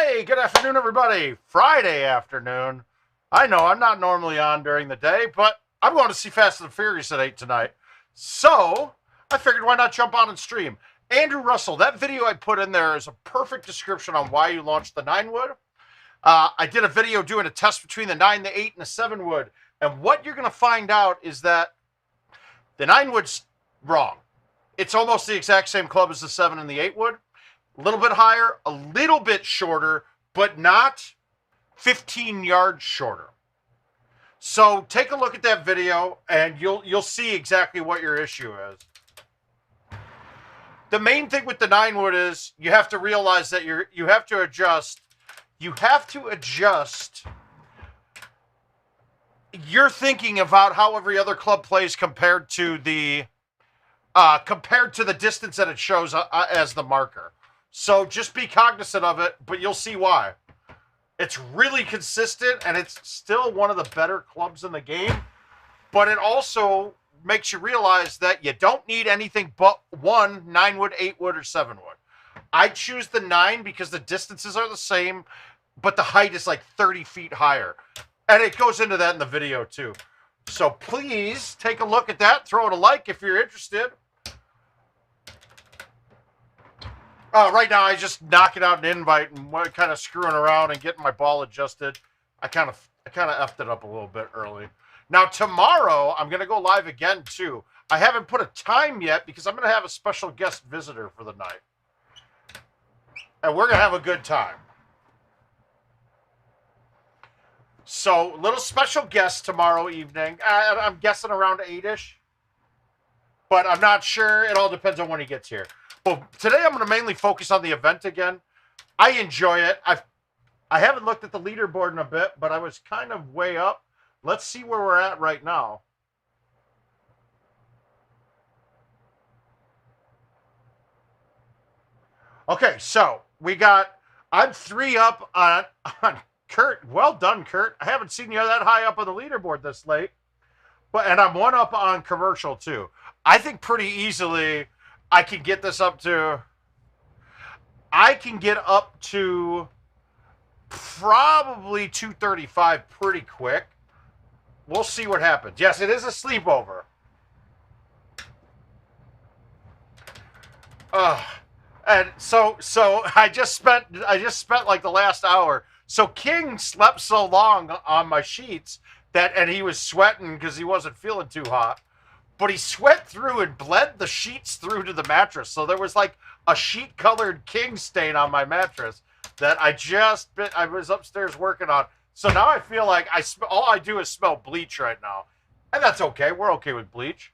Hey, good afternoon, everybody. Friday afternoon. I know I'm not normally on during the day, but I'm going to see Fast and the Furious at 8 tonight. So I figured why not jump on and stream. Andrew Russell, that video I put in there is a perfect description on why you launched the 9-wood. I did a video doing a test between the 9, the 8, and the 7-wood. And what you're going to find out is that the 9-wood's wrong. It's almost the exact same club as the 7 and the 8-wood. A little bit higher, a little bit shorter, but not 15 yards shorter. So take a look at that video and you'll see exactly what your issue is. The main thing with the 9-wood is you have to realize that you have to adjust your thinking about how every other club plays compared to the distance that it shows as the marker. So just be cognizant of it, but you'll see why. It's really consistent, and it's still one of the better clubs in the game. But it also makes you realize that you don't need anything but one 9-wood, 8-wood, or 7-wood. I choose the 9 because the distances are the same, but the height is like 30 feet higher. And it goes into that in the video too. So please take a look at that. Throw it a like if you're interested. Right now, I just knocking out an invite and kind of screwing around and getting my ball adjusted. I kind of effed it up a little bit early. Now, tomorrow, I'm going to go live again, too. I haven't put a time yet because I'm going to have a special guest visitor for the night. And we're going to have a good time. So, little special guest tomorrow evening. I'm guessing around 8-ish. But I'm not sure. It all depends on when he gets here. Well, today I'm going to mainly focus on the event again. I enjoy it. I haven't looked at the leaderboard in a bit, but I was kind of way up. Let's see where we're at right now. Okay, so I'm 3 up on Kurt. Well done, Kurt. I haven't seen you that high up on the leaderboard this late. And I'm 1 up on commercial too. I think pretty easily I can get this up to probably 235 pretty quick. We'll see what happens. Yes, it is a sleepover. And so I just spent like the last hour. So King slept so long on my sheets and he was sweating because he wasn't feeling too hot. But he sweat through and bled the sheets through to the mattress. So there was like a sheet-colored King stain on my mattress that I was upstairs working on. So now I feel like all I do is smell bleach right now. And that's okay. We're okay with bleach.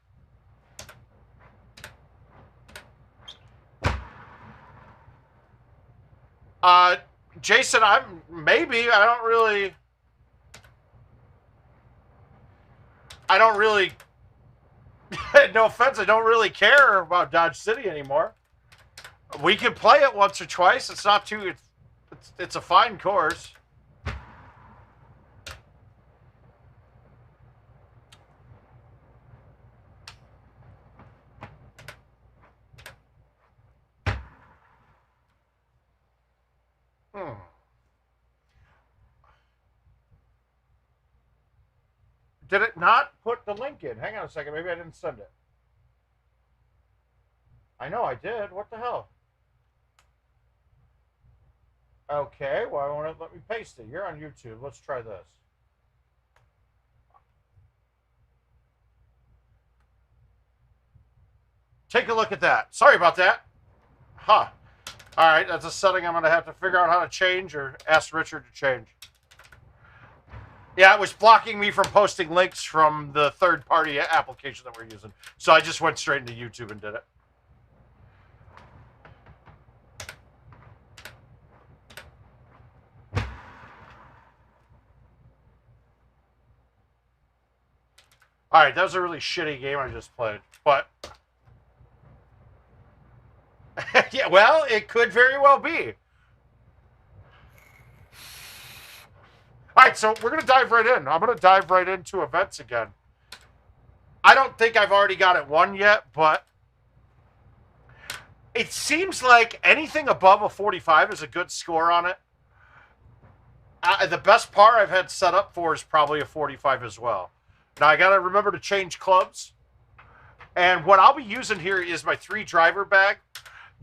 Jason, I don't really no offense, I don't really care about Dodge City anymore. We can play it once or twice. It's not too. It's a fine course. Did it not put the link in? Hang on a second. Maybe I didn't send it. I know I did. What the hell? Okay. Well, I want to let me paste it. You're on YouTube. Let's try this. Take a look at that. Sorry about that. Huh. All right. That's a setting I'm going to have to figure out how to change or ask Richard to change. Yeah, it was blocking me from posting links from the third-party application that we're using. So I just went straight into YouTube and did it. All right, that was a really shitty game I just played. But, yeah, well, it could very well be. All right, so we're going to dive right in. I'm going to dive right into events again. I don't think I've already got it won yet, but it seems like anything above a 45 is a good score on it. The best par I've had set up for is probably a 45 as well. Now I got to remember to change clubs. And what I'll be using here is my 3 driver bag.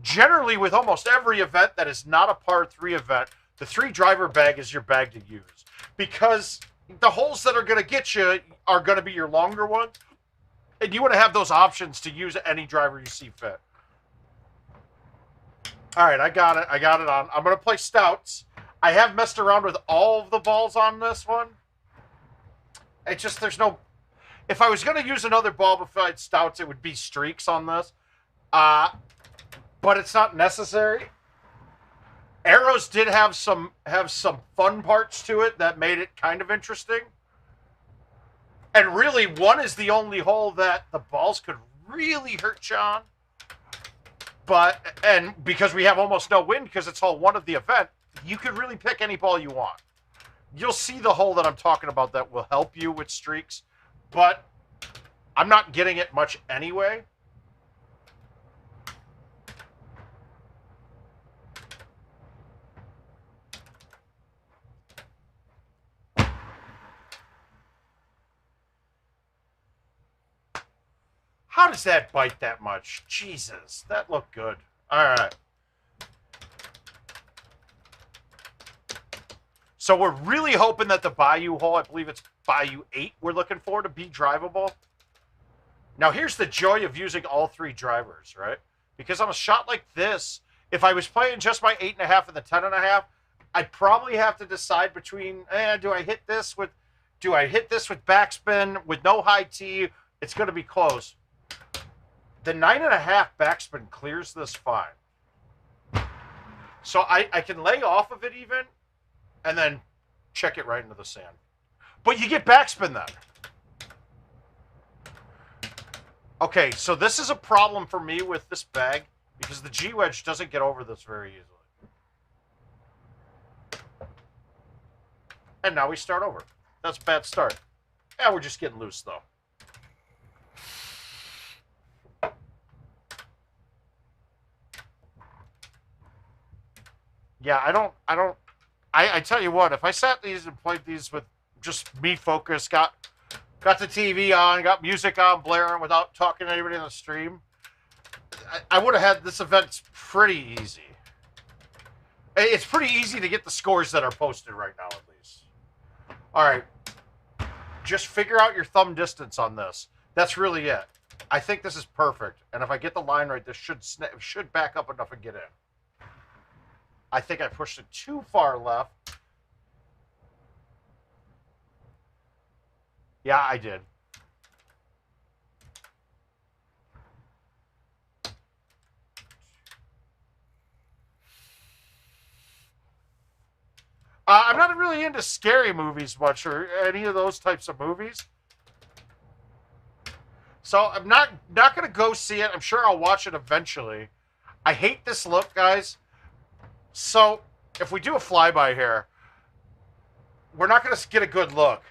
Generally, with almost every event that is not a par 3 event, the 3 driver bag is your bag to use. Because the holes that are going to get you are going to be your longer ones. And you want to have those options to use any driver you see fit. All right, I got it. I got it on. I'm going to play stouts. I have messed around with all of the balls on this one. It's just, there's no... If I was going to use another ball besides stouts, it would be streaks on this. But it's not necessary. Arrows did have some fun parts to it that made it kind of interesting. And really, 1 is the only hole that the balls could really hurt you on. And because we have almost no wind because it's hole 1 of the event, you could really pick any ball you want. You'll see the hole that I'm talking about that will help you with streaks, but I'm not getting it much anyway. How does that bite that much? Jesus, that looked good. All right. So we're really hoping that the Bayou hole, I believe it's Bayou 8 we're looking for to be drivable. Now here's the joy of using all 3 drivers, right? Because on a shot like this, if I was playing just my 8.5 and the 10.5, I'd probably have to decide between, do I hit this with backspin with no high tee? It's going to be close. The 9.5 backspin clears this fine. So I can lay off of it even, and then check it right into the sand. But you get backspin then. Okay, so this is a problem for me with this bag, because the G-wedge doesn't get over this very easily. And now we start over. That's a bad start. Yeah, we're just getting loose, though. Yeah, I tell you what, if I sat these and played these with just me focused, got the TV on, got music on, blaring without talking to anybody on the stream, I would have had this event pretty easy. It's pretty easy to get the scores that are posted right now, at least. All right. Just figure out your thumb distance on this. That's really it. I think this is perfect. And if I get the line right, this should back up enough and get in. I think I pushed it too far left. Yeah, I did. I'm not really into scary movies much, or any of those types of movies. So I'm not going to go see it. I'm sure I'll watch it eventually. I hate this look, guys. So if we do a flyby here, we're not going to get a good look.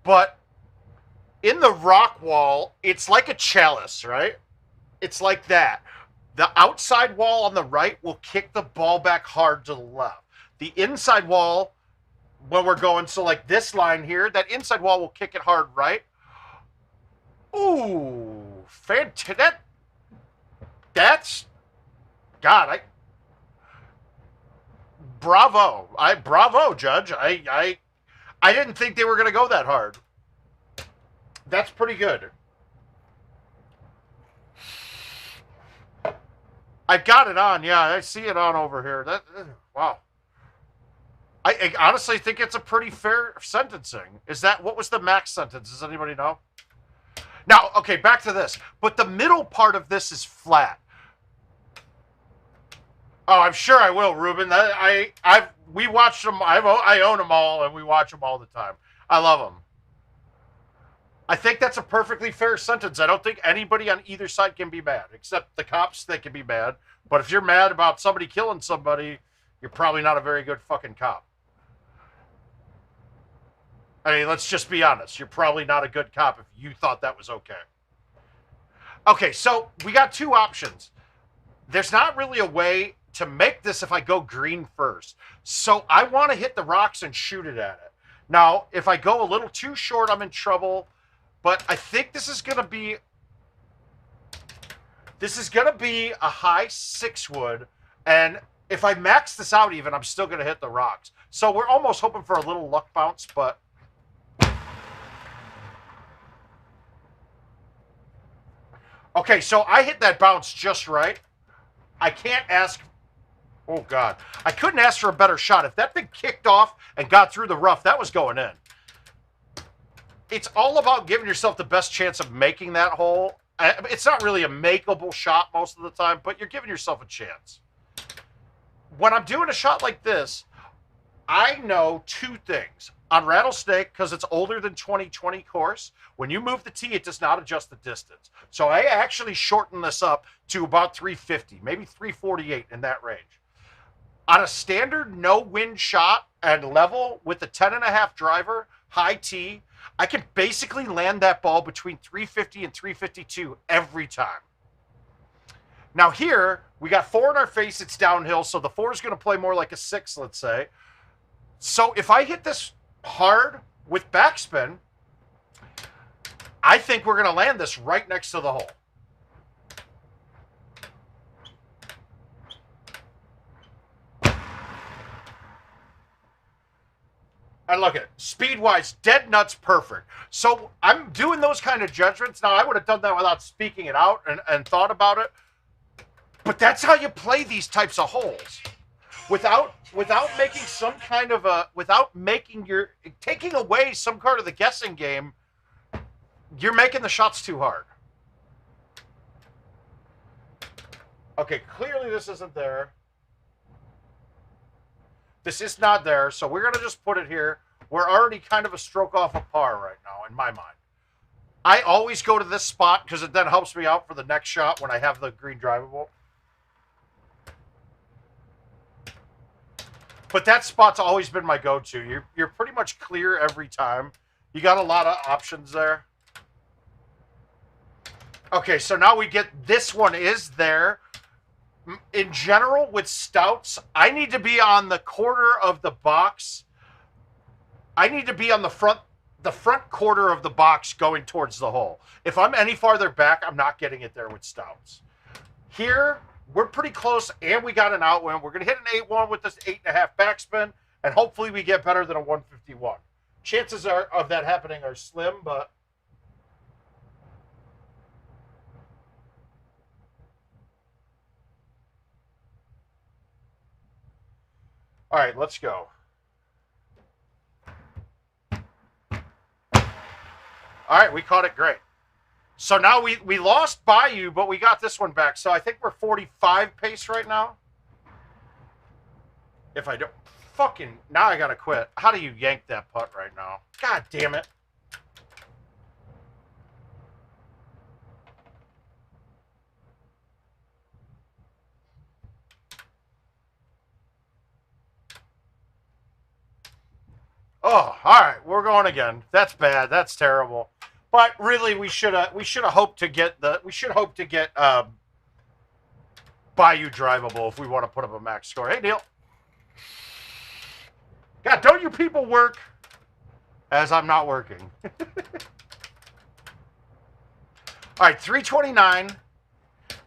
But in the rock wall, it's like a chalice, right? It's like that. The outside wall on the right will kick the ball back hard to the left. The inside wall, when we're going, so like this line here, that inside wall will kick it hard right. Ooh, fantastic. That's, God, bravo. Bravo, Judge. I didn't think they were going to go that hard. That's pretty good. I got it on. Yeah, I see it on over here. Wow. I honestly think it's a pretty fair sentencing. What was the max sentence? Does anybody know? Now, okay, back to this. But the middle part of this is flat. Oh, I'm sure I will, Ruben. We watched them. I own them all, and we watch them all the time. I love them. I think that's a perfectly fair sentence. I don't think anybody on either side can be mad, except the cops. They can be mad. But if you're mad about somebody killing somebody, you're probably not a very good fucking cop. I mean, let's just be honest. You're probably not a good cop if you thought that was okay. Okay, so we got two options. There's not really a way to make this if I go green first. So I want to hit the rocks and shoot it at it. Now, if I go a little too short, I'm in trouble. But I think this is going to be a high 6 wood. And if I max this out even, I'm still going to hit the rocks. So we're almost hoping for a little luck bounce, but... Okay, so I hit that bounce just right. I can't ask... Oh, God. I couldn't ask for a better shot. If that thing kicked off and got through the rough, that was going in. It's all about giving yourself the best chance of making that hole. It's not really a makeable shot most of the time, but you're giving yourself a chance. When I'm doing a shot like this, I know 2 things. On Rattlesnake, because it's older than 2020 course, when you move the tee, it does not adjust the distance. So I actually shorten this up to about 350, maybe 348 in that range. On a standard no-wind shot and level with the 10.5 driver, high tee, I can basically land that ball between 350 and 352 every time. Now here, we got 4 in our face, it's downhill, so the 4 is going to play more like a 6, let's say. So if I hit this hard with backspin, I think we're going to land this right next to the hole. And look at it, speed-wise, dead nuts perfect. So I'm doing those kind of judgments. Now, I would have done that without speaking it out and thought about it. But that's how you play these types of holes. Without making some kind of a, taking away some part of the guessing game, you're making the shots too hard. Okay, clearly this isn't there. This is not there, so we're going to just put it here. We're already kind of a stroke off of par right now, in my mind. I always go to this spot because it then helps me out for the next shot when I have the green drivable. But that spot's always been my go-to. You're pretty much clear every time. You got a lot of options there. Okay, so now we get this one is there. In general, with stouts, I need to be on the corner of the box. I need to be on the front quarter of the box going towards the hole. If I'm any farther back, I'm not getting it there with stouts. Here, we're pretty close, and we got an outwind. We're going to hit an 8-1 with this 8.5 backspin, and hopefully we get better than a 151. Chances of that happening are slim, but... All right, let's go. All right, we caught it great. So now we lost Bayou, but we got this one back. So I think we're 45 pace right now. If I don't... Fucking... Now I gotta quit. How do you yank that putt right now? God damn it. Oh, all right, we're going again. That's bad. That's terrible. But really, we should have hoped to get Bayou drivable if we want to put up a max score. Hey, Neil. God, don't you people work as I'm not working? All right, 329.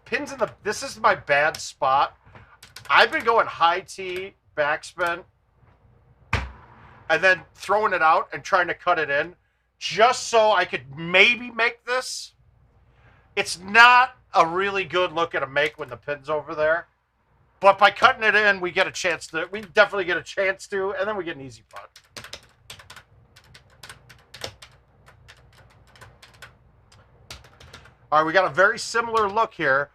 Pins in the... This is my bad spot. I've been going high tee, backspin, and then throwing it out and trying to cut it in just so I could maybe make this. It's not a really good look at a make when the pin's over there. But by cutting it in, we get a chance to... We definitely get a chance to, and then we get an easy putt. All right, we got a very similar look here.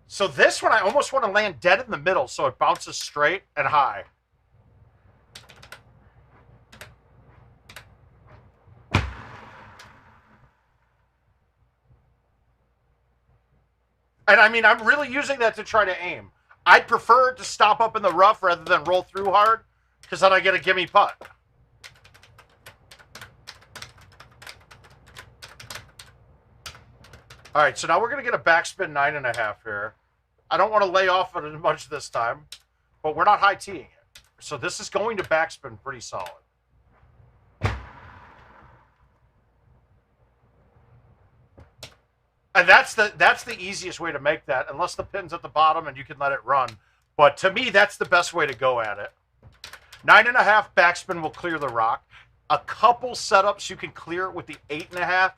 So this one, I almost want to land dead in the middle so it bounces straight and high. And I mean, I'm really using that to try to aim. I'd prefer it to stop up in the rough rather than roll through hard, because then I get a gimme putt. All right, so now we're going to get a backspin 9.5 here. I don't want to lay off it as much this time. but we're not high teeing it. So this is going to backspin pretty solid. And that's the easiest way to make that, unless the pin's at the bottom and you can let it run. But to me, that's the best way to go at it. 9.5 backspin will clear the rock. A couple setups you can clear it with the 8.5.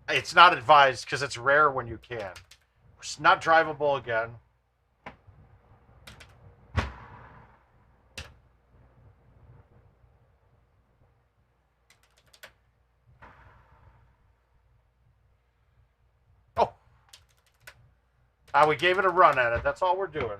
It's not advised because it's rare when you can. It's not drivable again. Oh. We gave it a run at it. That's all we're doing.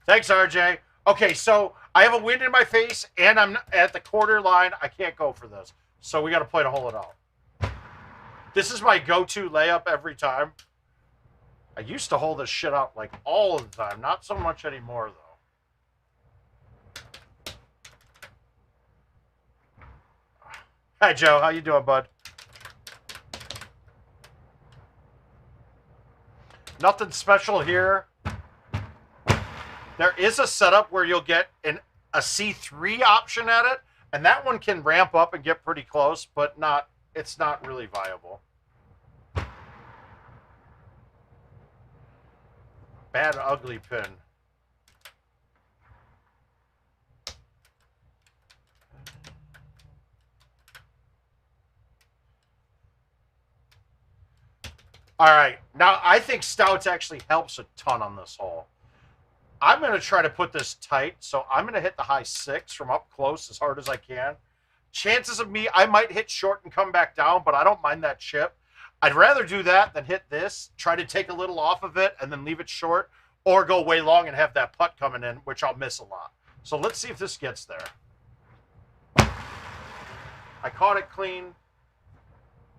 Thanks, RJ. Okay, so I have a wind in my face, and I'm at the quarter line. I can't go for this. So we got to play to hole it out. This is my go-to layup every time. I used to hold this shit out like all of the time. Not so much anymore, though. Hi, Joe. How you doing, bud? Nothing special here. There is a setup where you'll get a C3 option at it, and that one can ramp up and get pretty close, but it's not really viable. Bad, ugly pin. All right, now I think Stouts actually helps a ton on this hole. I'm going to try to put this tight, so I'm going to hit the high 6 from up close as hard as I can. Chances of me, I might hit short and come back down, but I don't mind that chip. I'd rather do that than hit this, try to take a little off of it and then leave it short, or go way long and have that putt coming in, which I'll miss a lot. So let's see if this gets there. I caught it clean.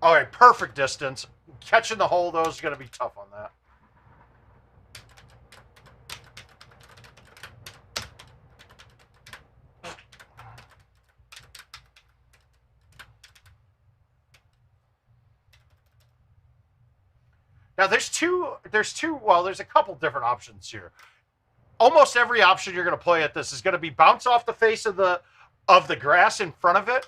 All right, perfect distance. Catching the hole, though, is going to be tough on that. Now, there's a couple different options here. Almost every option you're going to play at this is going to be bounce off the face of the grass in front of it.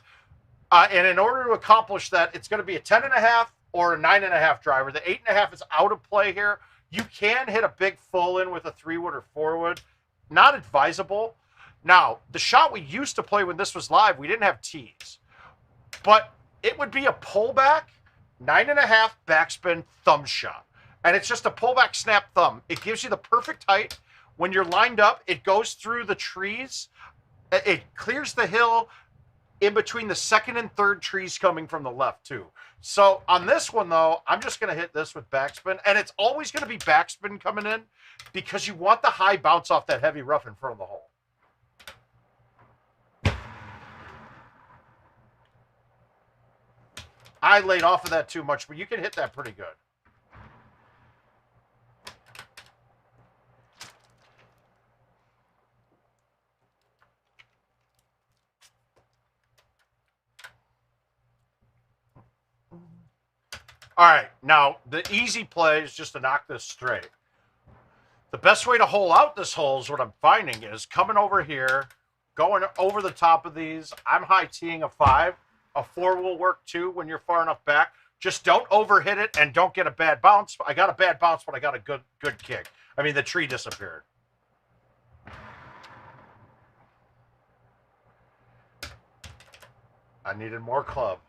And in order to accomplish that, it's going to be a 10.5 or a 9.5 driver. The 8.5 is out of play here. You can hit a big full in with a 3-wood or 4-wood. Not advisable. Now, the shot we used to play when this was live, we didn't have tees. But it would be a pullback, 9.5 backspin thumb shot. And it's just a pullback snap thumb. It gives you the perfect height. When you're lined up, it goes through the trees. It clears the hill in between the second and third trees coming from the left, too. So on this one, though, I'm just going to hit this with backspin. And it's always going to be backspin coming in because you want the high bounce off that heavy rough in front of the hole. I laid off of that too much, but you can hit that pretty good. All right, now the easy play is just to knock this straight. The best way to hole out this hole is what I'm finding is coming over here, going over the top of these. I'm high teeing a 5. A 4 will work too when you're far enough back. Just don't overhit it and don't get a bad bounce. I got a bad bounce, but I got a good kick. I mean, the tree disappeared. I needed more club.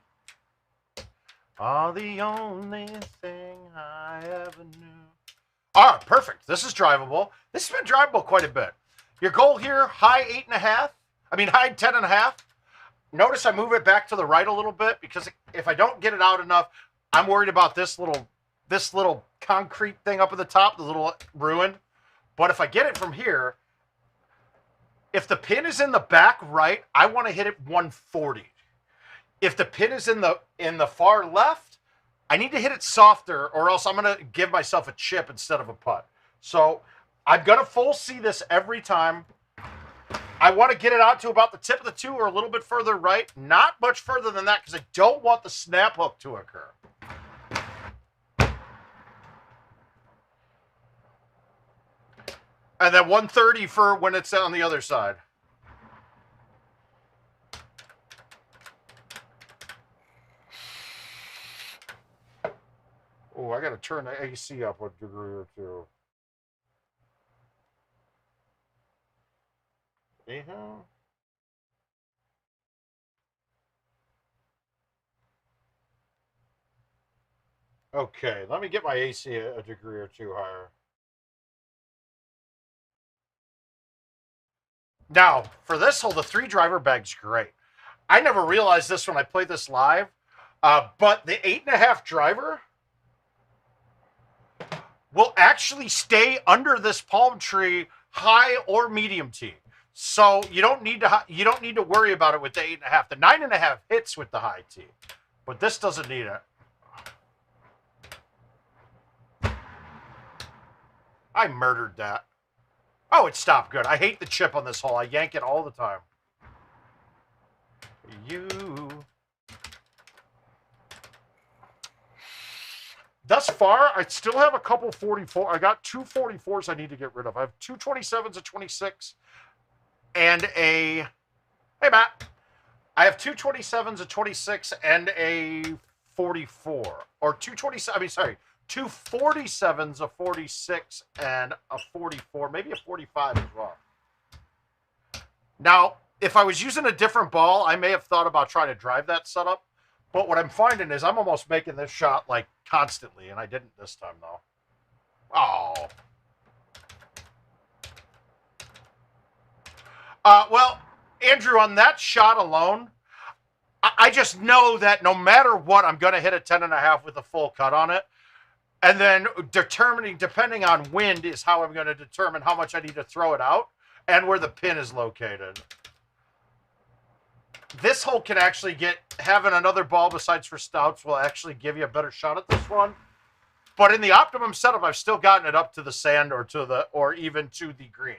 Oh, the only thing I ever knew. All right, perfect. This is drivable. This has been drivable quite a bit. Your goal here, high 8.5. I mean, high 10.5. Notice I move it back to the right a little bit because if I don't get it out enough, I'm worried about this little concrete thing up at the top, the little ruin. But if I get it from here, if the pin is in the back right, I want to hit it 140. If the pin is in the far left, I need to hit it softer or else I'm going to give myself a chip instead of a putt. So I'm going to full see this every time. I want to get it out to about the tip of the 2 or a little bit further right. Not much further than that because I don't want the snap hook to occur. And then 130 for when it's on the other side. Oh, I got to turn the AC up a degree or two. Yeah. Okay, let me get my AC a degree or two higher. Now, for this hole, the 3-driver bag's great. I never realized this when I played this live, but the 8.5 driver will actually stay under this palm tree, high or medium tee. So you don't need to worry about it with the 8.5. The 9.5 hits with the high tee, but this doesn't need it. I murdered that. Oh, it stopped good. I hate the chip on this hole. I yank it all the time. Thus far, I still have a couple 44. I got 2 44s I need to get rid of. I have 2 27s, a 26, and a... Hey, Matt. I have 2 27s, a 26, and a 44. Or 2 27... I mean, sorry. 2 47s, a 46, and a 44. Maybe a 45 as well. Now, if I was using a different ball, I may have thought about trying to drive that setup. But what I'm finding is I'm almost making this shot, like, constantly, and I didn't this time, though. Oh. Well, Andrew, on that shot alone, I just know that no matter what, I'm going to hit a 10.5 with a full cut on it. And then depending on wind is how I'm going to determine how much I need to throw it out and where the pin is located. This hole can actually having another ball besides for stouts will actually give you a better shot at this one. But in the optimum setup, I've still gotten it up to the sand or even to the green.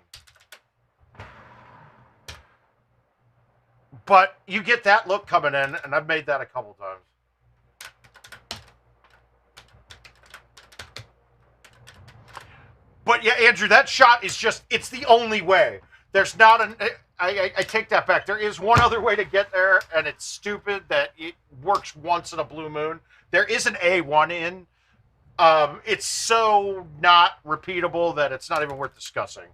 But you get that look coming in, and I've made that a couple times. But yeah, Andrew, that shot is it's the only way. There's not I take that back. There is one other way to get there, and it's stupid that it works once in a blue moon. There is an A1 in. It's so not repeatable that it's not even worth discussing.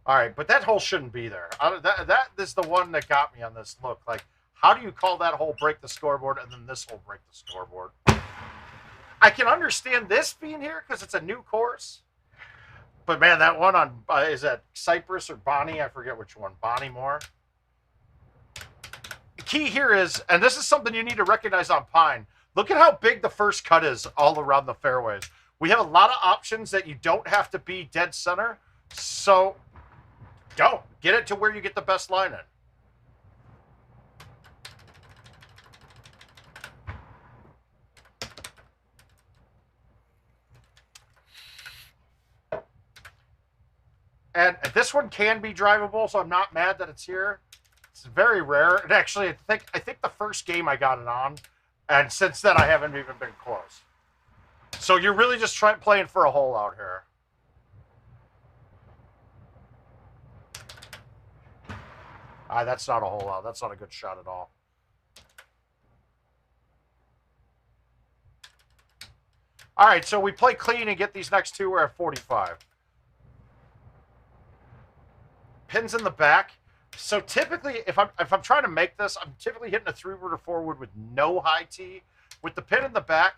All right, but that hole shouldn't be there. That is the one that got me on this look. Like, how do you call that hole break the scoreboard and then this hole break the scoreboard? I can understand this being here because it's a new course. But, man, that one on, is that Cypress or Bonnie? I forget which one. Bonnie Moore. The key here is, and this is something you need to recognize on Pine, look at how big the first cut is all around the fairways. We have a lot of options that you don't have to be dead center. So... don't. Get it to where you get the best line in. And this one can be drivable, so I'm not mad that it's here. It's very rare. And actually, I think the first game I got it on, and since then I haven't even been close. So you're really just playing for a hole out here. That's not a hole out. That's not a good shot at all. All right, so we play clean and get these next two. We're at 45. Pins in the back. So typically, if I'm trying to make this, I'm typically hitting a 3-wood or 4-wood with no high tee. With the pin in the back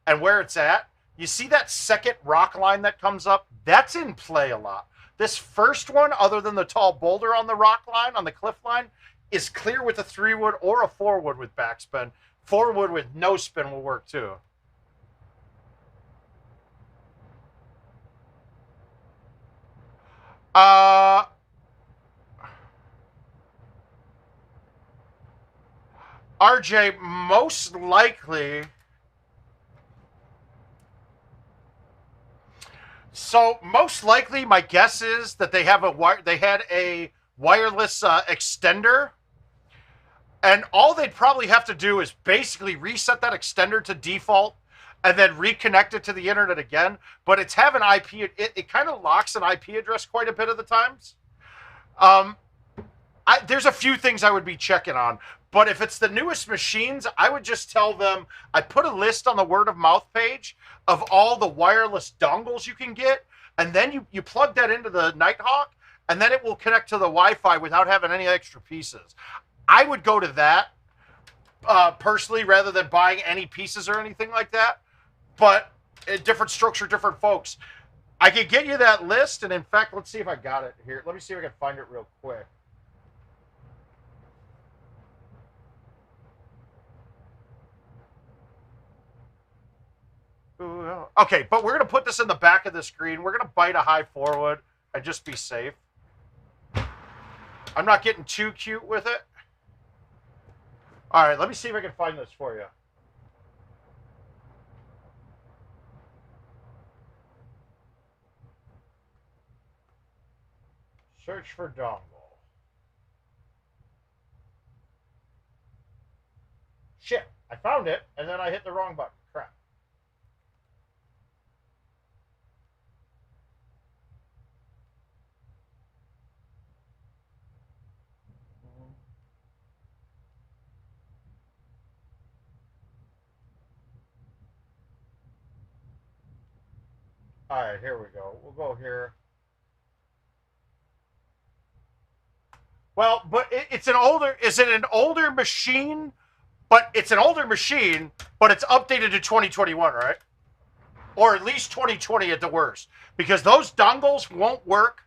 and where it's at, you see that second rock line that comes up? That's in play a lot. This first one, other than the tall boulder on the rock line, on the cliff line, is clear with a 3-wood or a 4-wood with backspin. 4-wood with no spin will work too. RJ, most likely. So most likely, my guess is that they have they had a wireless extender, and all they'd probably have to do is basically reset that extender to default, and then reconnect it to the internet again. But it's having IP. It kind of locks an IP address quite a bit of the times. Um, there's a few things I would be checking on. But if it's the newest machines, I would just tell them, I put a list on the word of mouth page of all the wireless dongles you can get, and then you plug that into the Nighthawk, and then it will connect to the Wi-Fi without having any extra pieces. I would go to that personally rather than buying any pieces or anything like that. But different strokes for different folks. I could get you that list, and in fact, let's see if I got it here. Let me see if I can find it real quick. Okay, but we're going to put this in the back of the screen. We're going to bite a high forward and just be safe. I'm not getting too cute with it. All right, let me see if I can find this for you. Search for dongle. Shit, I found it, and then I hit the wrong button. Crap. All right, here we go. We'll go here. Well, but it's an older. Is it an older machine? But it's an older machine, but it's updated to 2021, right? Or at least 2020 at the worst, because those dongles won't work.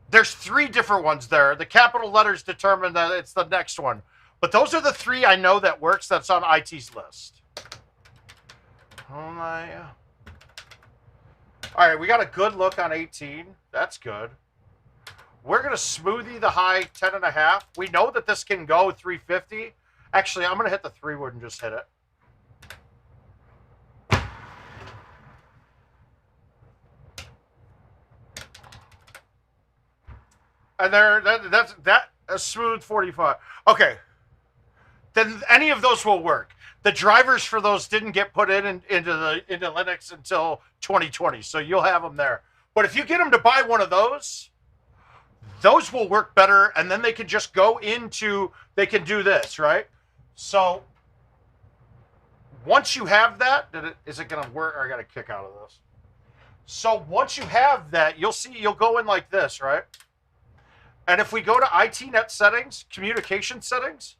There's 3 different ones there. The capital letters determine that it's the next one, but those are the 3 I know that works. That's on IT's list. Oh my. All right, we got a good look on 18. That's good. We're going to smoothie the high 10.5. We know that this can go 350. Actually, I'm going to hit the 3 wood and just hit it. And there, that's a smooth 45. Okay. Then any of those will work. The drivers for those didn't get put into Linux until 2020, so you'll have them there. But if you get them to buy one of those will work better, and then they can just go into, they can do this, right? So once you have that, is it going to work? Or I got to kick out of this. So once you have that, you'll see, you'll go in like this, right? And if we go to ITnet settings, communication settings,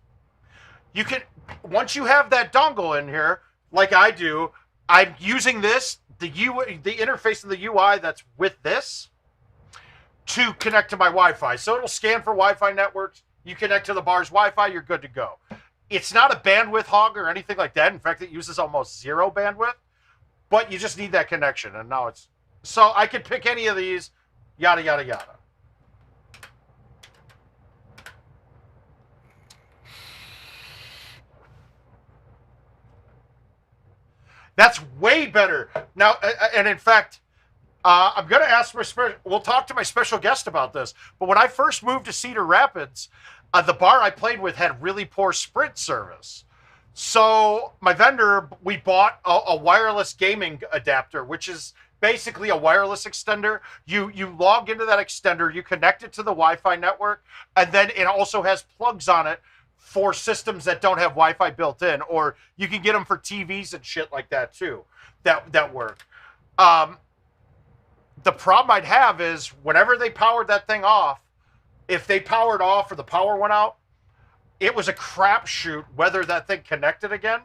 you can, once you have that dongle in here, like I do, I'm using this, the interface of the UI that's with this, to connect to my Wi-Fi. So it'll scan for Wi-Fi networks. You connect to the bar's Wi-Fi, you're good to go. It's not a bandwidth hog or anything like that. In fact, it uses almost 0 bandwidth, but you just need that connection. And now it's, so I could pick any of these, yada, yada, yada. That's way better. Now, and in fact, I'm going to ask we'll talk to my special guest about this. But when I first moved to Cedar Rapids, the bar I played with had really poor Sprint service. So my vendor, we bought a wireless gaming adapter, which is basically a wireless extender. You log into that extender, you connect it to the Wi-Fi network, and then it also has plugs on it for systems that don't have Wi-Fi built in, or you can get them for TVs and shit like that too, that work. The problem I'd have is whenever they powered that thing off, if they powered off or the power went out, it was a crapshoot whether that thing connected again,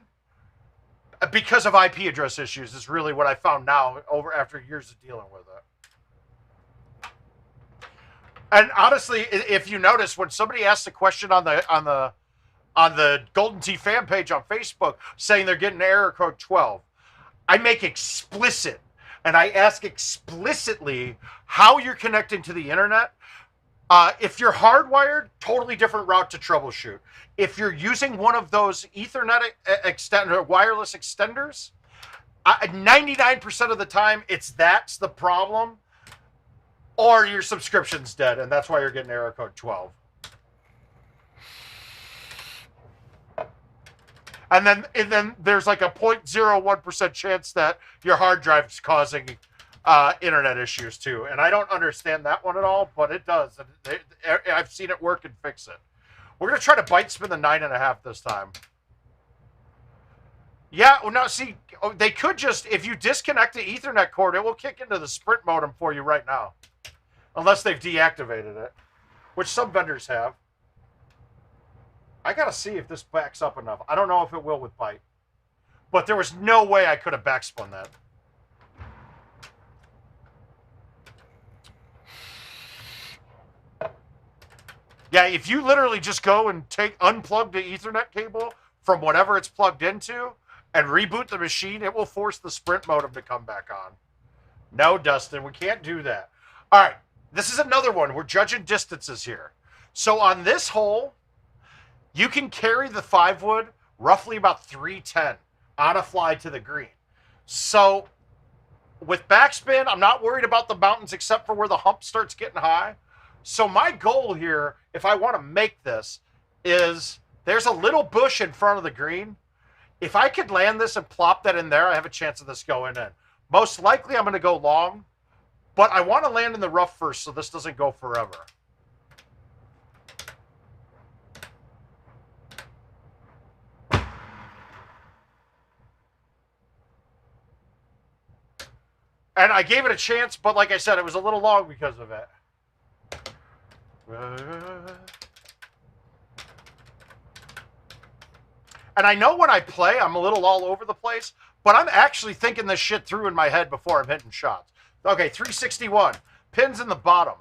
because of IP address issues is really what I found now after years of dealing with it. And honestly, if you notice, when somebody asks a question on the Golden Tee fan page on Facebook saying they're getting error code 12, I make explicit, and I ask explicitly how you're connecting to the internet. If you're hardwired, totally different route to troubleshoot. If you're using one of those Ethernet wireless extenders, 99% of the time, that's the problem, or your subscription's dead, and that's why you're getting error code 12. And then there's like a 0.01% chance that your hard drive's causing internet issues too. And I don't understand that one at all, but it does. I've seen it work and fix it. We're going to try to bite spin the 9.5 this time. Yeah, well, now see, they could just, if you disconnect the Ethernet cord, it will kick into the Sprint modem for you right now. Unless they've deactivated it, which some vendors have. I got to see if this backs up enough. I don't know if it will with bite. But there was no way I could have backspun that. Yeah, if you literally just go and unplug the Ethernet cable from whatever it's plugged into and reboot the machine, it will force the Sprint modem to come back on. No, Dustin, we can't do that. All right, this is another one. We're judging distances here. So on this hole, you can carry the 5-wood roughly about 310 on a fly to the green. So with backspin, I'm not worried about the mountains except for where the hump starts getting high. So my goal here, if I want to make this, is there's a little bush in front of the green. If I could land this and plop that in there, I have a chance of this going in. Most likely I'm going to go long, but I want to land in the rough first so this doesn't go forever. And I gave it a chance, but like I said, it was a little long because of it. And I know when I play, I'm a little all over the place, but I'm actually thinking this shit through in my head before I'm hitting shots. Okay, 361. Pins in the bottom.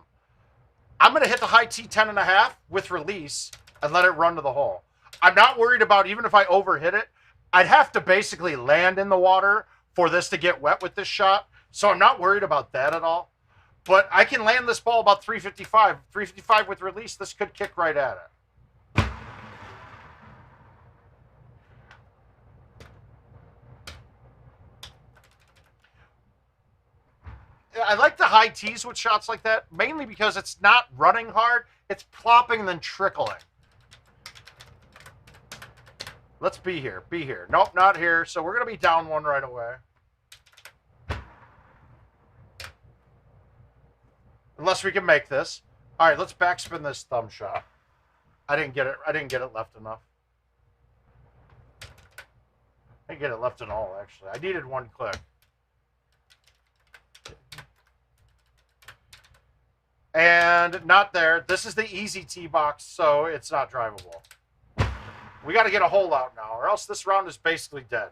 I'm going to hit the high T 10.5 with release and let it run to the hole. I'm not worried about, even if I overhit it, I'd have to basically land in the water for this to get wet with this shot. So I'm not worried about that at all. But I can land this ball about 355. 355 with release, this could kick right at it. I like the high tees with shots like that, mainly because it's not running hard. It's plopping and then trickling. Let's be here. Be here. Nope, not here. So we're going to be down one right away. Unless we can make this. All right, let's backspin this thumb shot. I didn't get it left enough. I didn't get it left at all, actually. I needed one click. And not there. This is the easy tee box, so it's not drivable. We got to get a hole out now, or else this round is basically dead.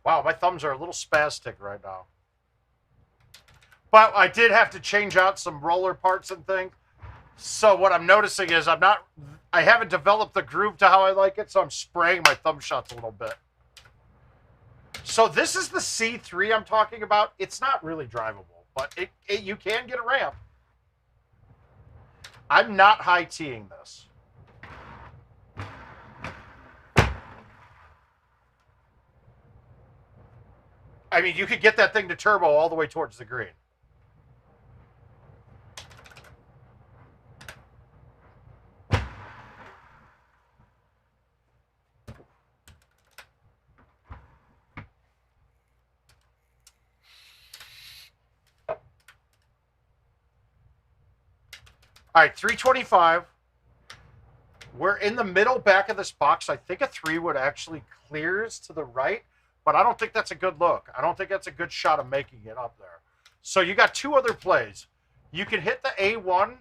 Wow, my thumbs are a little spastic right now. But I did have to change out some roller parts and things. So what I'm noticing is I haven't developed the groove to how I like it, so I'm spraying my thumb shots a little bit. So this is the C3 I'm talking about. It's not really drivable, but you can get a ramp. I'm not high teeing this. I mean, you could get that thing to turbo all the way towards the green. All right, 325. We're in the middle back of this box. I think a 3-wood actually clears to the right, but I don't think that's a good look. I don't think that's a good shot of making it up there. So you got two other plays. You can hit the A1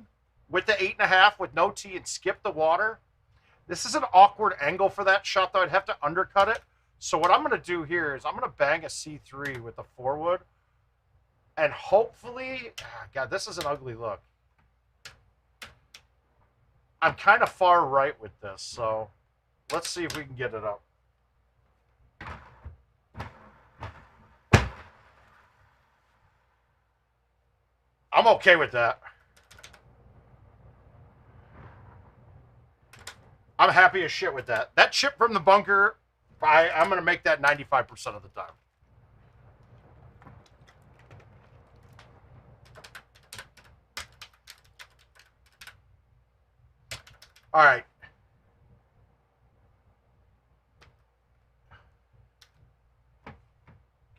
with the 8.5 with no tee and skip the water. This is an awkward angle for that shot, though. I'd have to undercut it. So what I'm going to do here is I'm going to bang a C3 with the 4-wood. And hopefully, God, this is an ugly look. I'm kind of far right with this, so let's see if we can get it up. I'm okay with that. I'm happy as shit with that. That chip from the bunker, I'm going to make that 95% of the time. All right.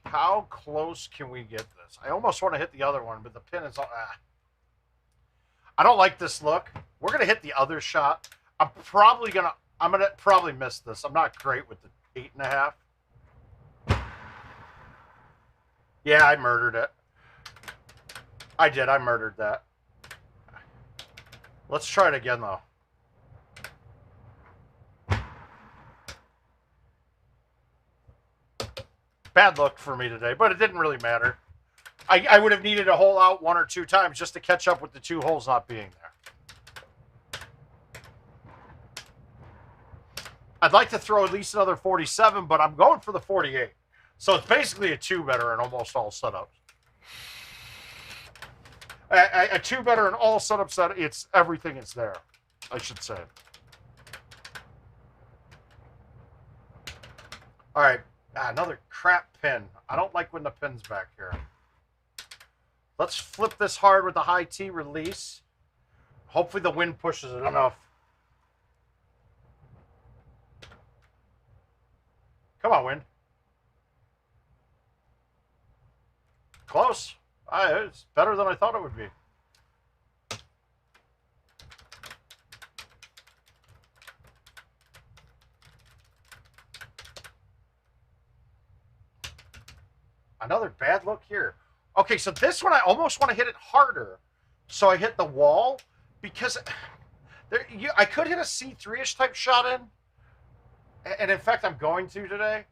How close can we get this? I almost want to hit the other one, but the pin is... I don't like this look. We're going to hit the other shot. I'm going to probably miss this. I'm not great with the 8.5. Yeah, I murdered it. I did. I murdered that. Let's try it again, though. Bad luck for me today, but it didn't really matter. I would have needed a hole out 1 or 2 times just to catch up with the 2 holes not being there. I'd like to throw at least another 47, but I'm going for the 48. So it's basically a 2-better in almost all setups. A 2-better in all setups, it's everything is there, I should say. All right, another crap pin. I don't like when the pin's back here. Let's flip this hard with the high T release. Hopefully the wind pushes it enough. Come on, wind. Close. It's better than I thought it would be. Another bad look here. Okay, so this one I almost want to hit it harder. So I hit the wall because I could hit a C3-ish type shot in. And in fact, I'm going to today.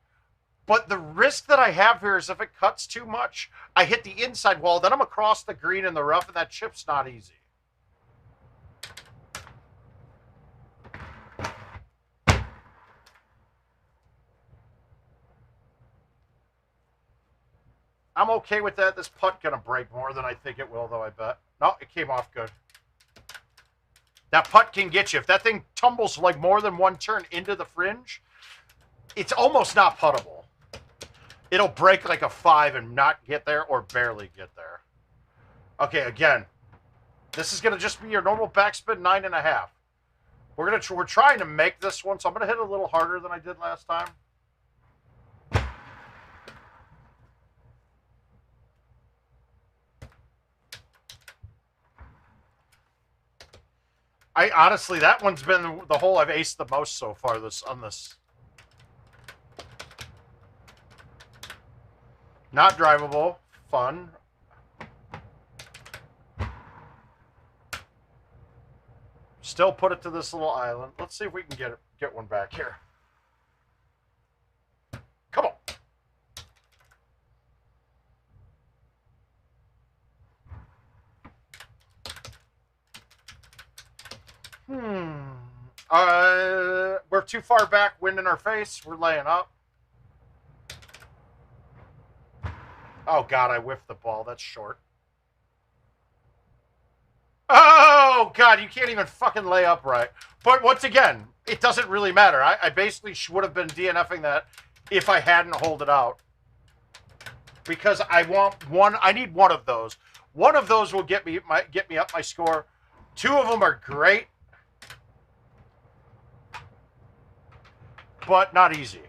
But the risk that I have here is if it cuts too much, I hit the inside wall, then I'm across the green in the rough, and that chip's not easy. I'm okay with that. This putt gonna break more than I think it will, though, I bet. No, it came off good. That putt can get you. If that thing tumbles like more than 1 turn into the fringe, it's almost not puttable. It'll break like a 5 and not get there or barely get there. Okay, again, this is gonna just be your normal backspin 9.5. We're trying to make this one, so I'm gonna hit a little harder than I did last time. Honestly, that one's been the hole I've aced the most so far on this. Not drivable. Fun. Still put it to this little island. Let's see if we can get one back here. Come on. We're too far back, wind in our face. We're laying up. Oh, God, I whiffed the ball. That's short. Oh, God, you can't even fucking lay up right. But once again, it doesn't really matter. I basically would have been DNFing that if I hadn't hold it out. Because I need one of those. One of those will get me up my score. 2 of them are great. But not easy.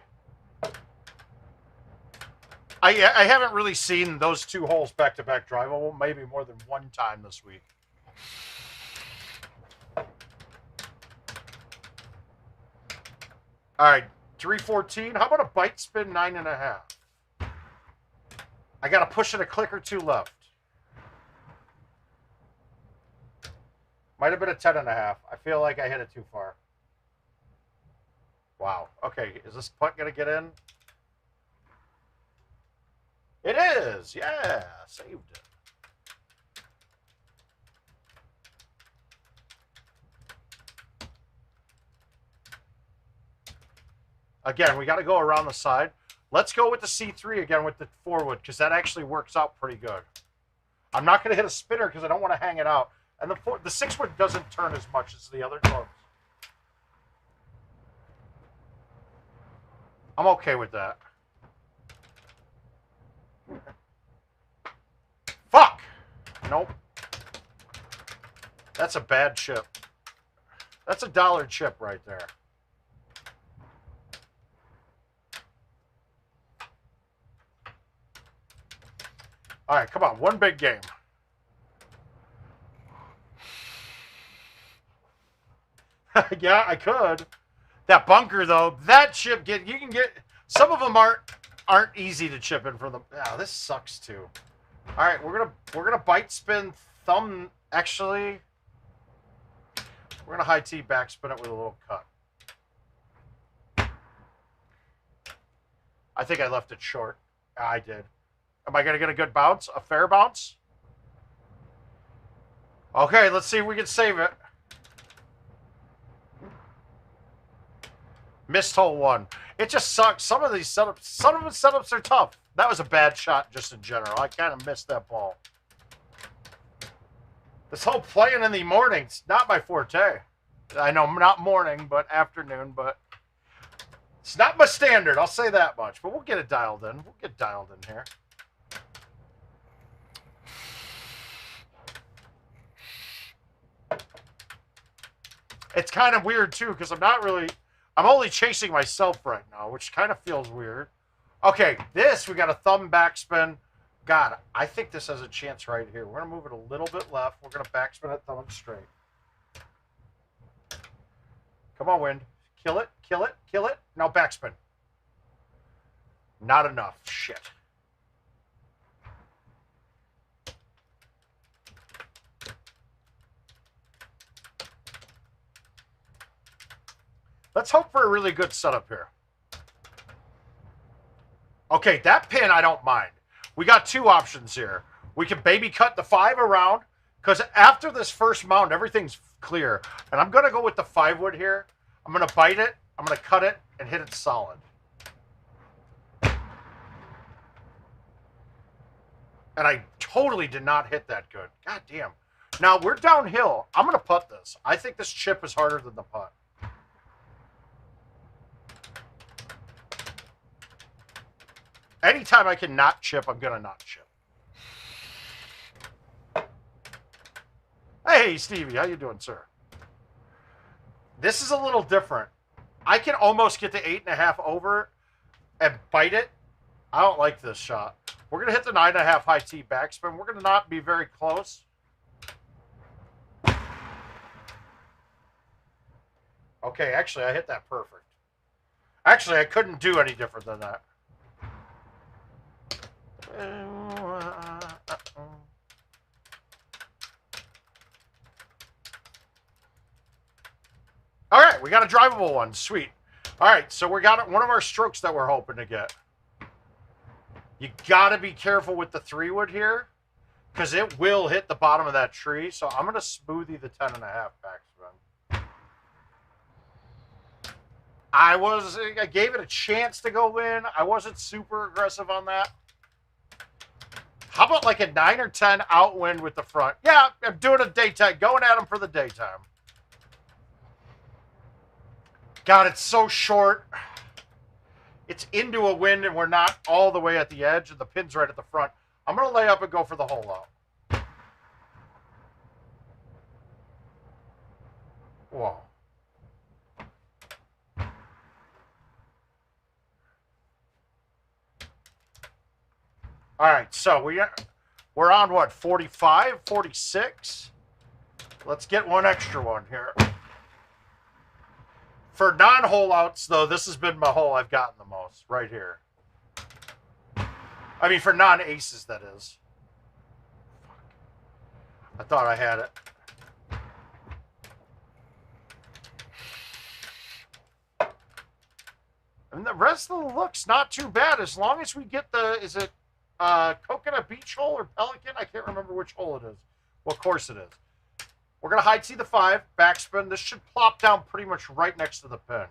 I haven't really seen those 2 holes back-to-back drivable, maybe more than 1 time this week. All right, 314. How about a bite spin 9.5? I got to push it a click or 2 left. Might have been a 10.5. I feel like I hit it too far. Wow. Okay, is this putt going to get in? It is. Yeah, saved it. Again, we got to go around the side. Let's go with the C3 again with the forward because that actually works out pretty good. I'm not going to hit a spinner because I don't want to hang it out. And the 6-wood doesn't turn as much as the other clubs. I'm okay with that. Fuck! Nope. That's a bad chip. That's a dollar chip right there. All right, come on. One big game. Yeah, I could. That bunker, though, that chip, you can get... Some of them aren't easy to chip in from the... Oh, this sucks, too. All right, we're gonna bite spin thumb... Actually, we're gonna high T back spin it with a little cut. I think I left it short. I did. Am I gonna get a good bounce? A fair bounce? Okay, let's see if we can save it. Missed hole one. It just sucks. Some of these setups are tough. That was a bad shot just in general. I kind of missed that ball. This whole playing in the mornings, not my forte. I know not morning, but afternoon, but it's not my standard. I'll say that much. But we'll get it dialed in. We'll get dialed in here. It's kind of weird, too, because I'm only chasing myself right now, which kind of feels weird. Okay, we got a thumb backspin. God, I think this has a chance right here. We're going to move it a little bit left. We're going to backspin it, thumb straight. Come on, wind. Kill it, kill it, kill it. Now backspin. Not enough. Shit. Let's hope for a really good setup here. Okay, that pin I don't mind. We got two options here. We can baby cut the 5 around, because after this first mound, everything's clear. And I'm going to go with the 5-wood here. I'm going to bite it, I'm going to cut it, and hit it solid. And I totally did not hit that good. God damn. Now, we're downhill. I'm going to putt this. I think this chip is harder than the putt. Anytime I can not chip, I'm going to not chip. Hey, Stevie, how you doing, sir? This is a little different. I can almost get the 8.5 over and bite it. I don't like this shot. We're going to hit the 9.5 high T backspin. We're going to not be very close. Okay, actually, I hit that perfect. Actually, I couldn't do any different than that. All right, we got a drivable one. Sweet. All right, so we got one of our strokes that we're hoping to get. You got to be careful with the 3-wood here, because it will hit the bottom of that tree. So I'm going to smoothie the 10.5 backspin. I gave it a chance to go in. I wasn't super aggressive on that. How about like a 9 or 10 outwind with the front? Yeah, I'm doing a daytime, going at them for the daytime. God, it's so short. It's into a wind, and we're not all the way at the edge, and the pin's right at the front. I'm going to lay up and go for the hole out. Whoa. All right, so we're on what, 45, 46? Let's get one extra one here. For non-hole outs, though, this has been my hole I've gotten the most, right here. I mean, for non-aces, that is. I thought I had it. And the rest of the look's not too bad, as long as we get the, is it Coconut Beach hole or Pelican? I can't remember which hole it is. What course it is. We're going to high tee the 5, backspin. This should plop down pretty much right next to the pin.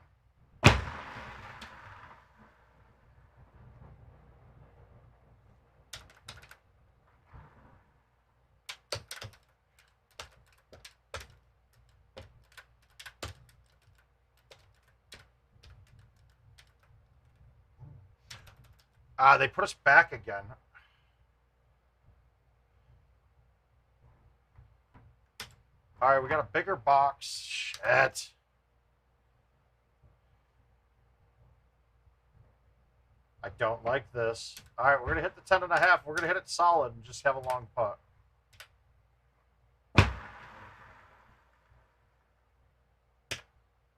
They put us back again. All right, we got a bigger box. Shit. I don't like this. All right, we're going to hit the 10.5. We're going to hit it solid and just have a long putt.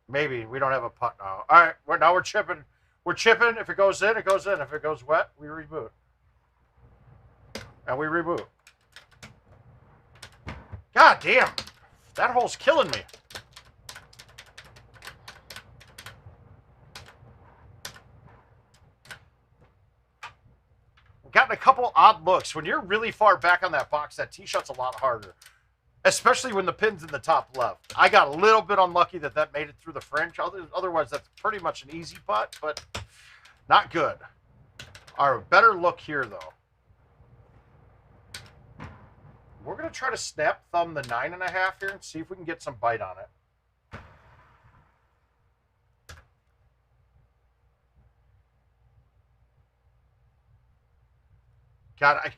Maybe. We don't have a putt now. All right, now we're chipping. We're chipping. If it goes in, it goes in. If it goes wet, we reboot. And we reboot. God damn. That hole's killing me. We've gotten a couple odd looks. When you're really far back on that box, that tee shot's a lot harder. Especially when the pin's in the top left. I got a little bit unlucky that made it through the fringe. Otherwise, that's pretty much an easy putt, but not good. All right, better look here, though. We're going to try to snap thumb the 9.5 here and see if we can get some bite on it. I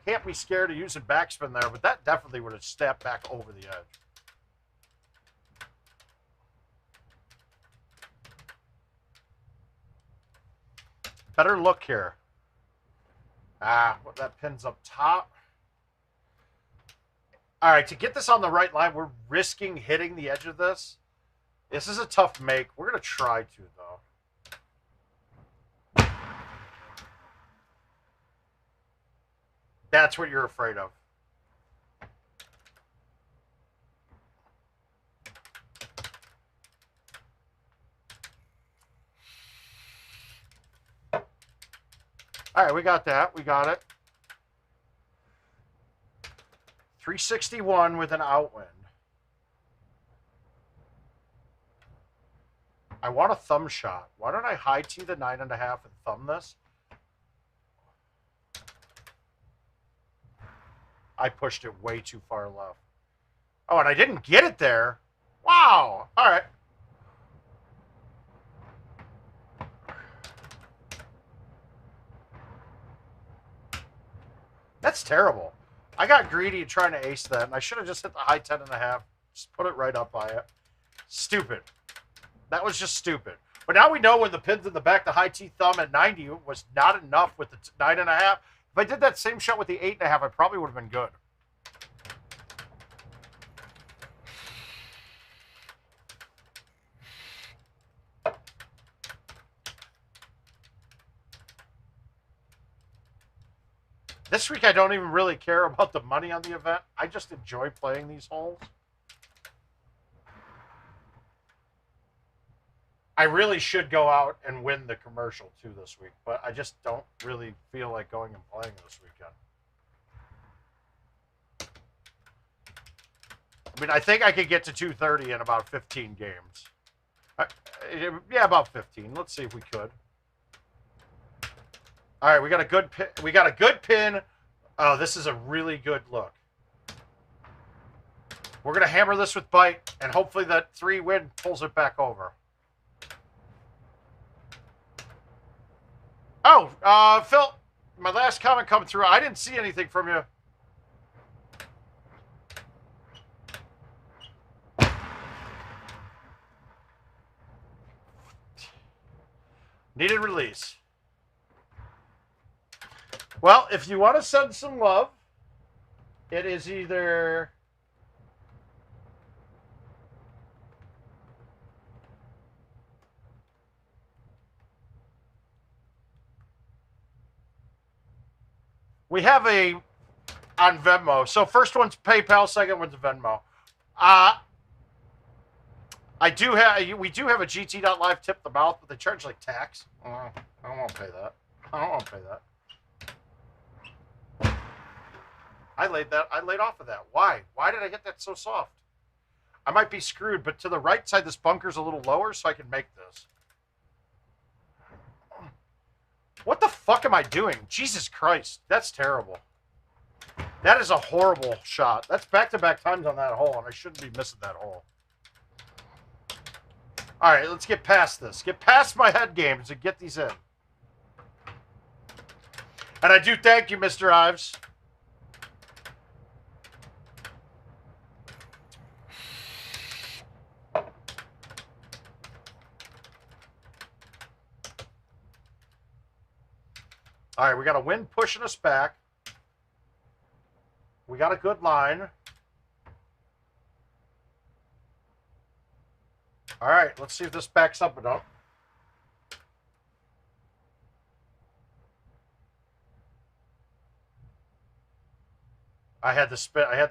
can't be scared of using backspin there, but that definitely would have stepped back over the edge. Better look here. That pin's up top. All right, to get this on the right line, we're risking hitting the edge of this. This is a tough make. We're going to try to, though. That's what you're afraid of. All right, we got that. We got it. 361 with an outwind. I want a thumb shot. Why don't I high tee the 9.5 and thumb this? I pushed it way too far left. Oh, and I didn't get it there. Wow. All right. That's terrible. I got greedy trying to ace that, and I should have just hit the high 10.5. Just put it right up by it. Stupid. That was just stupid. But now we know when the pin's in the back, the high tee thumb at 90 was not enough with the 9.5. If I did that same shot with the 8.5, I probably would have been good. This week, I don't even really care about the money on the event. I just enjoy playing these holes. I really should go out and win the commercial, too, this week. But I just don't really feel like going and playing this weekend. I mean, I think I could get to 230 in about 15 games. Yeah, about 15. Let's see if we could. All right, we got a good pin. We got a good pin. Oh, this is a really good look. We're going to hammer this with bite, and hopefully that 3 win pulls it back over. Oh, Phil, my last comment coming through. I didn't see anything from you. Needed release. Well, if you want to send some love, it is either... We have a... on Venmo. So first one's PayPal, second one's Venmo. We do have a gt.live tip the mouth, but they charge like tax. I don't want to pay that. I don't want to pay that. I laid off of that. Why? Why did I get that so soft? I might be screwed, but to the right side, this bunker's a little lower, so I can make this. What the fuck am I doing? Jesus Christ. That's terrible. That is a horrible shot. That's back-to-back times on that hole, and I shouldn't be missing that hole. All right, let's get past this. Get past my head games and get these in. And I do thank you, Mr. Ives. All right, we got a wind pushing us back. We got a good line. All right, let's see if this backs up enough. I had the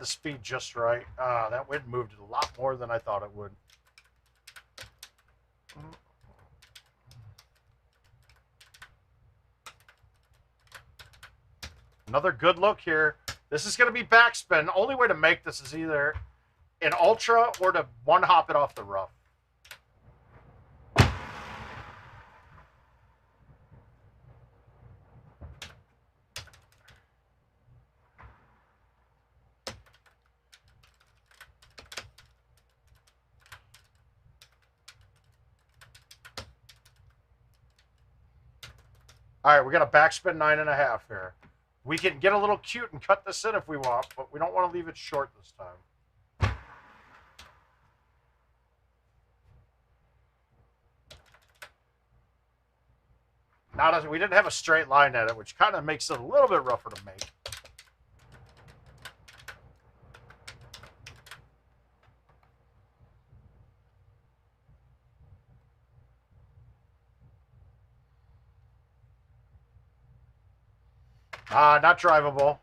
speed just right. That wind moved a lot more than I thought it would. Another good look here. This is going to be backspin. Only way to make this is either an ultra or to one hop it off the rough. All right, we got a backspin 9.5 here. We can get a little cute and cut this in if we want, but we don't want to leave it short this time. We didn't have a straight line at it, which kind of makes it a little bit rougher to make. Not drivable.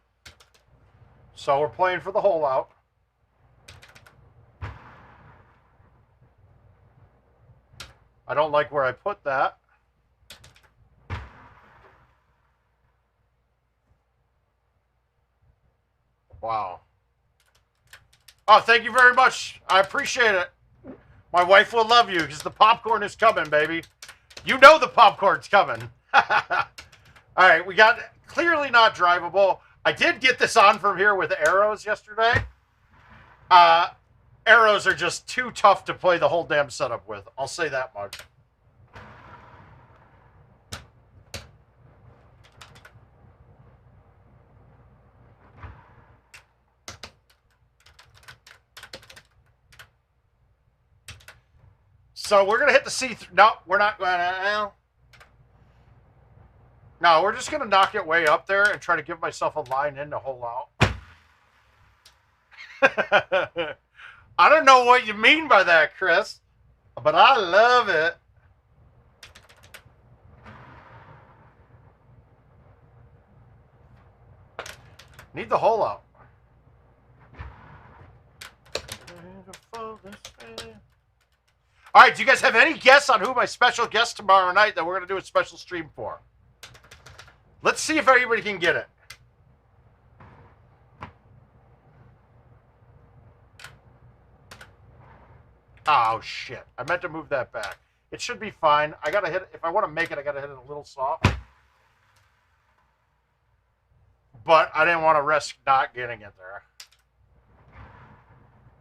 So we're playing for the hole out. I don't like where I put that. Wow. Oh, thank you very much. I appreciate it. My wife will love you because the popcorn is coming, baby. You know the popcorn's coming. All right, we got clearly not drivable. I did get this on from here with arrows yesterday. Arrows are just too tough to play the whole damn setup with. I'll say that much. So we're going to hit the C3. No, we're not going to. No, we're just going to knock it way up there and try to give myself a line in to hole out. I don't know what you mean by that, Chris, but I love it. Need the hole out. All right, do you guys have any guess on who my special guest tomorrow night that we're going to do a special stream for? Let's see if anybody can get it. Oh, shit. I meant to move that back. It should be fine. I got to hit it. If I want to make it, I got to hit it a little soft. But I didn't want to risk not getting it there.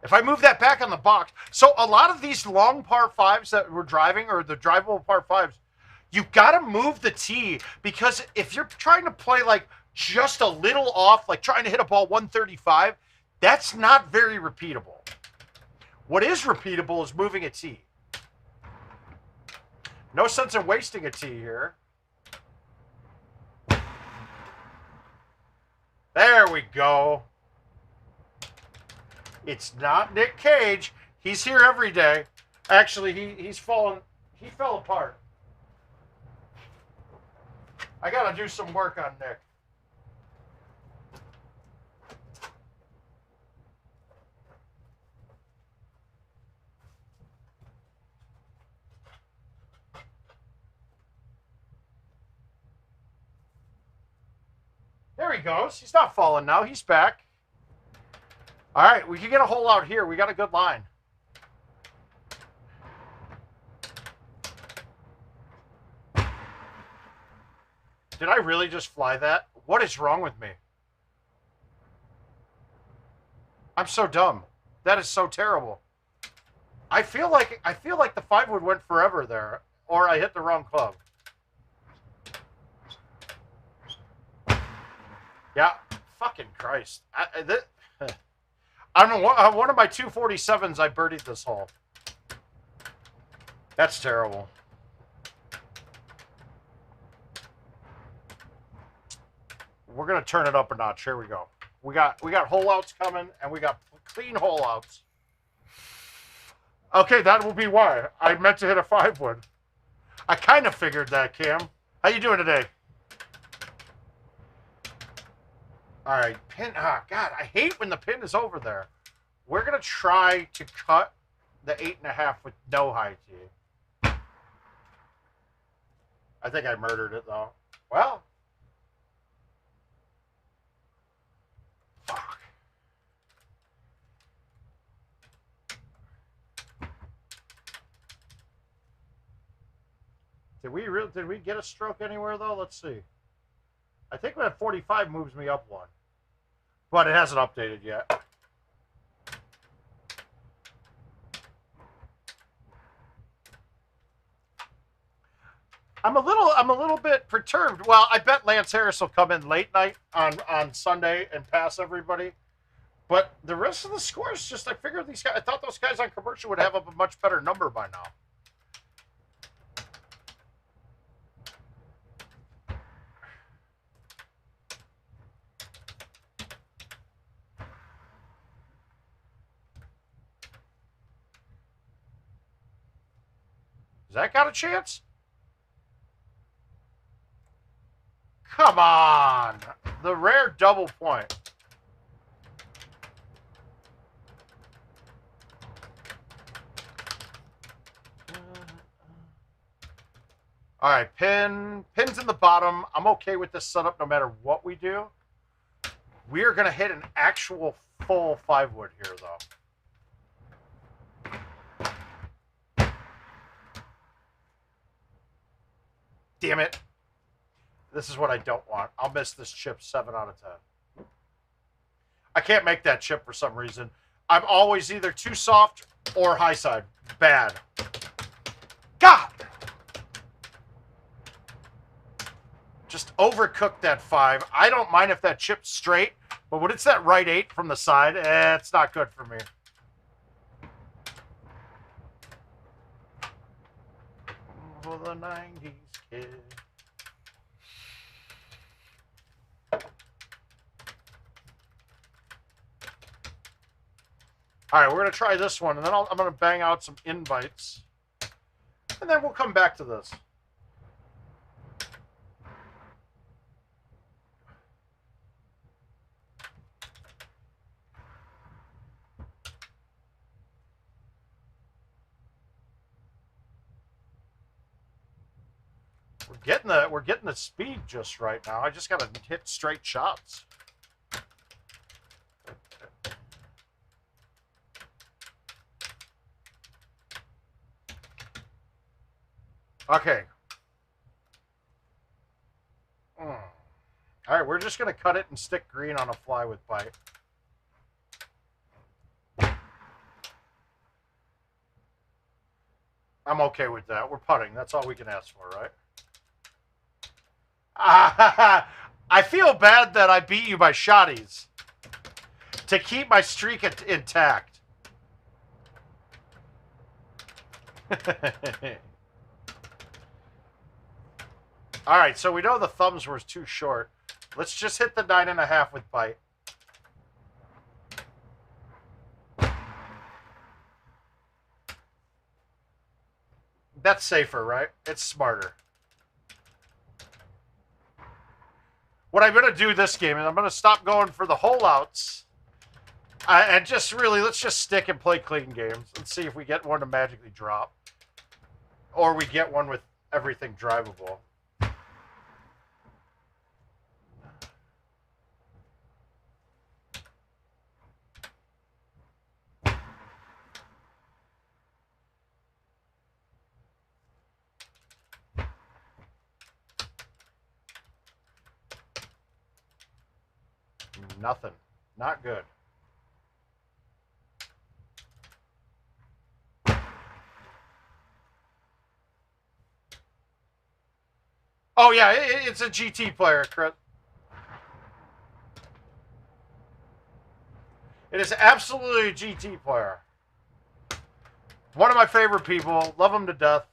If I move that back on the box. So a lot of these long par 5s that we're driving, or the drivable par 5s, you got to move the tee, because if you're trying to play like just a little off, like trying to hit a ball 135, that's not very repeatable. What is repeatable is moving a tee. No sense in wasting a tee here. There we go. It's not Nick Cage. He's here every day. Actually, he fell apart. I got to do some work on Nick. There he goes. He's not falling now. He's back. All right, we can get a hole out here. We got a good line. Did I really just fly that? What is wrong with me? I'm so dumb. That is so terrible. I feel like the 5-wood went forever there, or I hit the wrong club. Yeah, fucking Christ. I'm one of my 247s. I birdied this hole. That's terrible. We're gonna turn it up a notch. Here we go. We got hole outs coming, and we got clean hole outs. Okay, that will be why I meant to hit a 5-wood. I kind of figured that, Cam. How you doing today? All right, pin. Ah, God, I hate when the pin is over there. We're gonna try to cut the 8.5 with no high tee. I think I murdered it though. Well, fuck. Did we get a stroke anywhere though? Let's see. I think that 45 moves me up one, but it hasn't updated yet. I'm a little bit perturbed. Well, I bet Lance Harris will come in late night on Sunday and pass everybody. But the rest of the scores, just I figured these guys. I thought those guys on commercial would have up a much better number by now. Has that got a chance? Come on, the rare double point. All right, pins in the bottom. I'm okay with this setup no matter what we do. We're going to hit an actual full 5-wood here, though. Damn it. This is what I don't want. I'll miss this chip 7 out of 10. I can't make that chip for some reason. I'm always either too soft or high side. Bad. God! Just overcooked that 5. I don't mind if that chip's straight, but when it's that right 8 from the side, it's not good for me. For the 90s kid. All right, we're going to try this one, and then I'm going to bang out some invites, and then we'll come back to this. We're getting the speed just right now. I just got to hit straight shots. Okay. All right, we're just going to cut it and stick green on a fly with bite. I'm okay with that. We're putting. That's all we can ask for, right? I feel bad that I beat you by shotties to keep my streak intact. All right, so we know the thumbs were too short. Let's just hit the 9.5 with bite. That's safer, right? It's smarter. What I'm going to do this game is I'm going to stop going for the hole outs and just really, let's just stick and play clean games and see if we get one to magically drop. Or we get one with everything drivable. Nothing. Not good. Oh, yeah, it's a GT player, Chris. It is absolutely a GT player. One of my favorite people. Love him to death.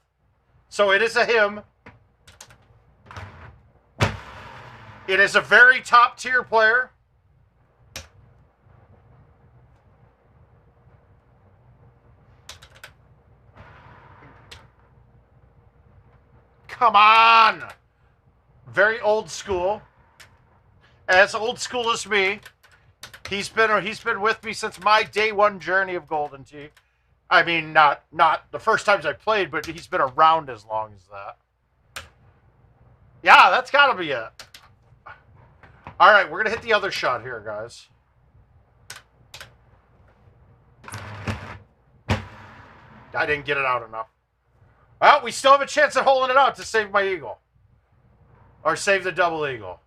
So it is a him. It is a very top tier player. Come on! Very old school. As old school as me. He's been with me since my day one journey of Golden Tee. I mean, not the first times I played, but he's been around as long as that. Yeah, that's got to be it. All right, we're going to hit the other shot here, guys. I didn't get it out enough. Well, we still have a chance at holding it out to save my eagle. Or save the double eagle.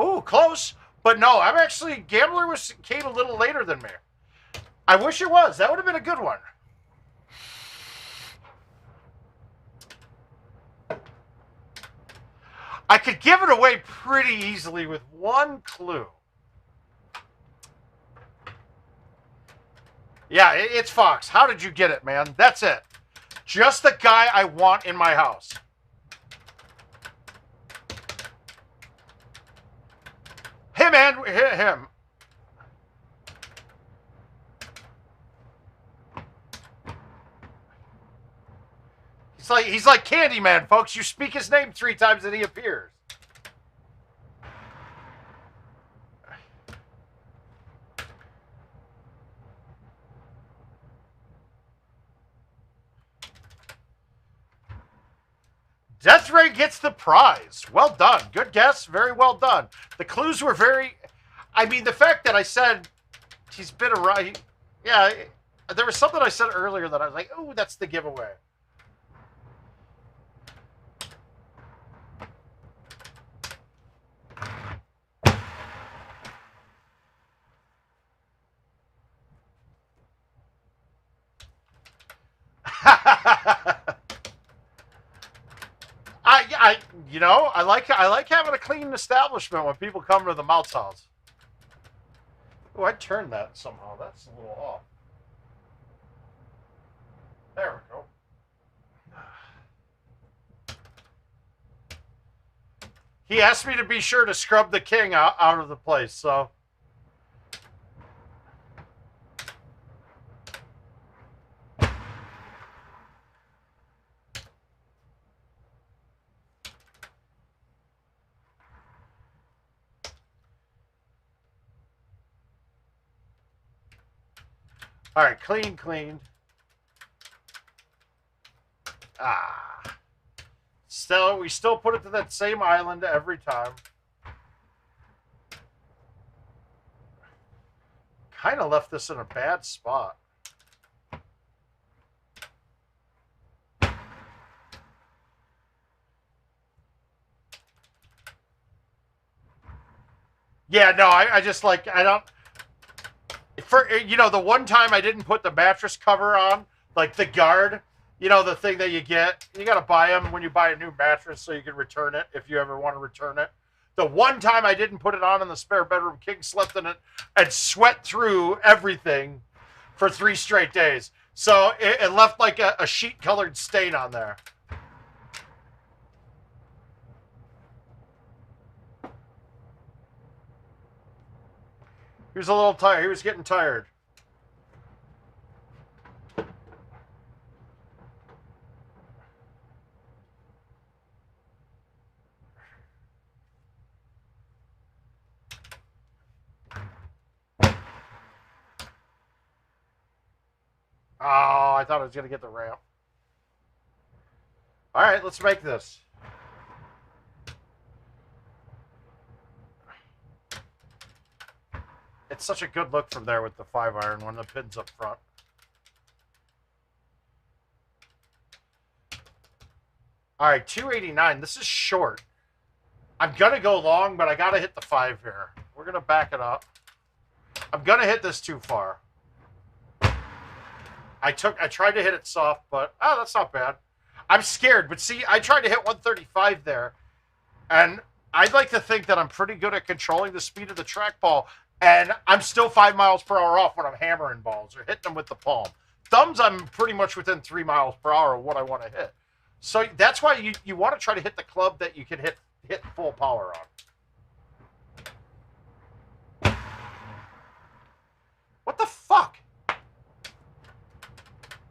Oh, close. But no, I'm actually... Gambler came a little later than me. I wish it was. That would have been a good one. I could give it away pretty easily with one clue. Yeah, it's Fox. How did you get it, man? That's it. Just the guy I want in my house. Hey, man. Him. He's like Candyman, folks. You speak his name 3 times and he appears. Death Ray gets the prize. Well done. Good guess. Very well done. The clues were very... I mean, the fact that I said he's been around... Yeah, there was something I said earlier that I was like, oh, that's the giveaway. You know, I like having a clean establishment when people come to the mouth's house. Oh, I turned that somehow. That's a little off. There we go. He asked me to be sure to scrub the king out of the place, so... All right, cleaned. We still put it to that same island every time. Kind of left this in a bad spot. Yeah, no, I just like, I don't... For, you know, the one time I didn't put the mattress cover on, like the guard, you know, the thing that you get, you got to buy them when you buy a new mattress so you can return it if you ever want to return it. The one time I didn't put it on in the spare bedroom, King slept in it and sweat through everything for 3 straight days. So it left like a sheet-colored stain on there. He was a little tired. He was getting tired. Oh, I thought I was going to get the ramp. All right, let's make this. It's such a good look from there with the 5-iron when the pin's up front. All right, 289. This is short. I'm going to go long, but I got to hit the 5 here. We're going to back it up. I'm going to hit this too far. I tried to hit it soft, but, oh, that's not bad. I'm scared, but see, I tried to hit 135 there. And I'd like to think that I'm pretty good at controlling the speed of the trackball, and I'm still 5 miles per hour off when I'm hammering balls or hitting them with the palm. Thumbs, I'm pretty much within 3 miles per hour of what I want to hit. So that's why you want to try to hit the club that you can hit full power on. What the fuck?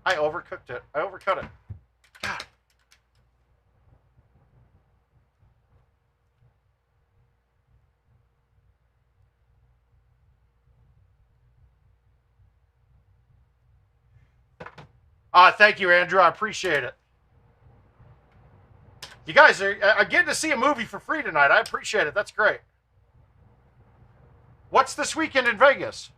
I overcooked it. I overcut it. God. Thank you, Andrew. I appreciate it. You guys are getting to see a movie for free tonight. I appreciate it. That's great. What's this weekend in Vegas?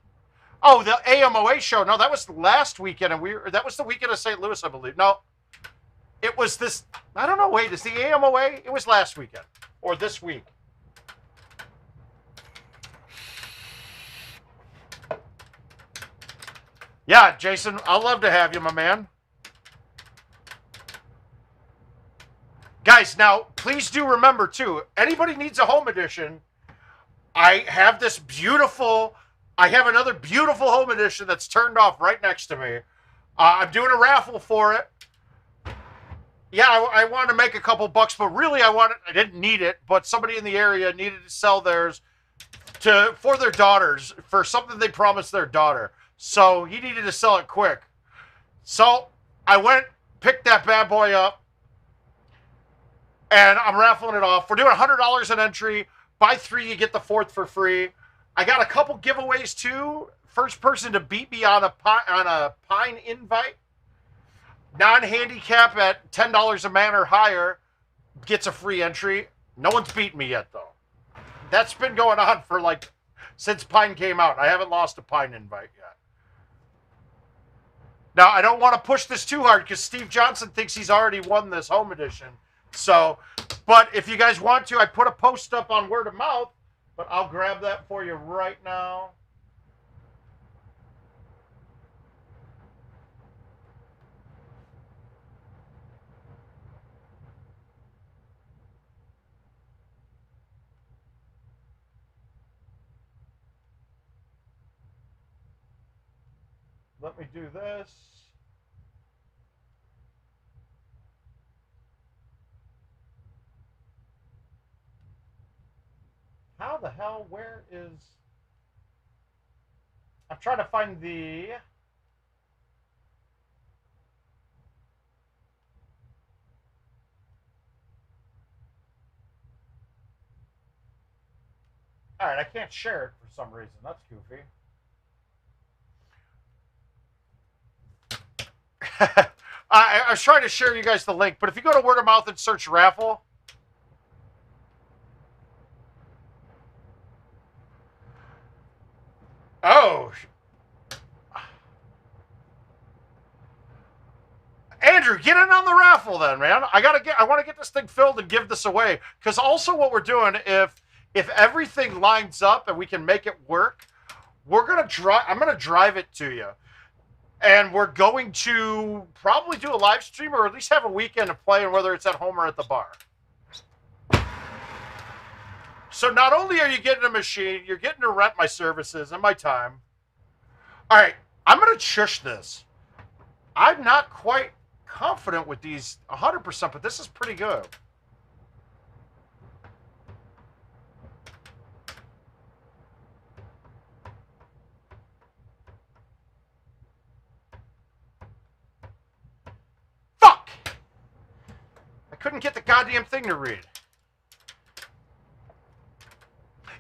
Oh, the AMOA show. No, that was last weekend, and that was the weekend of St. Louis, I believe. No, it was this. I don't know. Wait, is the AMOA? It was last weekend or this week. Yeah, Jason, I'll love to have you, my man. Guys, now, please do remember, too, anybody needs a home edition, I have this beautiful, I have another beautiful home edition that's turned off right next to me. I'm doing a raffle for it. Yeah, I wanted to make a couple bucks, but really I didn't need it, but somebody in the area needed to sell theirs for their daughters, for something they promised their daughter. So he needed to sell it quick. So I went, picked that bad boy up, and I'm raffling it off. We're doing $100 an entry. Buy 3, you get the 4th for free. I got a couple giveaways too. First person to beat me on a Pine invite, non-handicap at $10 a man or higher, gets a free entry. No one's beaten me yet though. That's been going on for since Pine came out. I haven't lost a Pine invite yet. Now, I don't want to push this too hard because Steve Johnson thinks he's already won this home edition. So, but if you guys want to, I put a post up on word of mouth, but I'll grab that for you right now. Let me do this. How the hell, where is... I'm trying to find the... All right, I can't share it for some reason. That's goofy. I was trying to share you guys the link, but if you go to word of mouth and search raffle... Oh, Andrew, get in on the raffle then, man. I want to get this thing filled and give this away. Because also what we're doing, if everything lines up and we can make it work, I'm gonna drive it to you. And we're going to probably do a live stream or at least have a weekend of playing, whether it's at home or at the bar. So not only are you getting a machine, you're getting to rent my services and my time. All right, I'm gonna shush this. I'm not quite confident with these 100%, but this is pretty good. Fuck! I couldn't get the goddamn thing to read.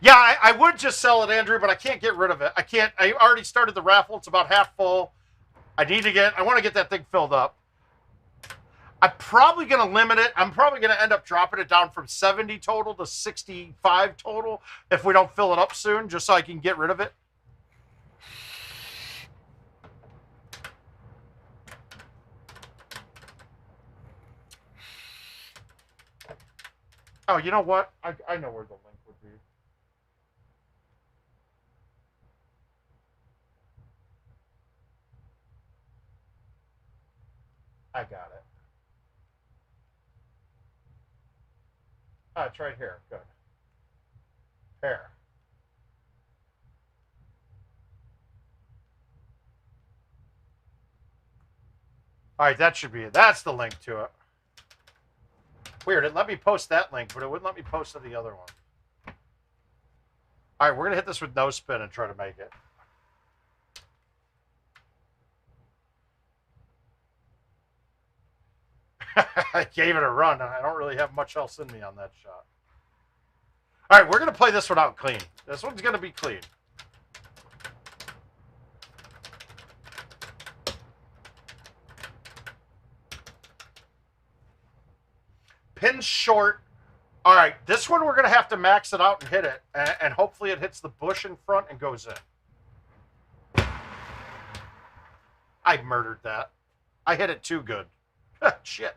Yeah, I would just sell it, Andrew, but I can't get rid of it. I can't. I already started the raffle. It's about half full. I want to get that thing filled up. I'm probably going to limit it. I'm probably going to end up dropping it down from 70 total to 65 total if we don't fill it up soon, just so I can get rid of it. Oh, you know what? I know where the link would be. I got it. Ah, it's right here. Good. Pair. All right, that should be it. That's the link to it. Weird. It let me post that link, but it wouldn't let me post to the other one. All right, we're going to hit this with no spin and try to make it. I gave it a run, and I don't really have much else in me on that shot. All right, we're going to play this one out clean. This one's going to be clean. Pin short. All right, this one we're going to have to max it out and hit it, and hopefully it hits the bush in front and goes in. I murdered that. I hit it too good. Shit.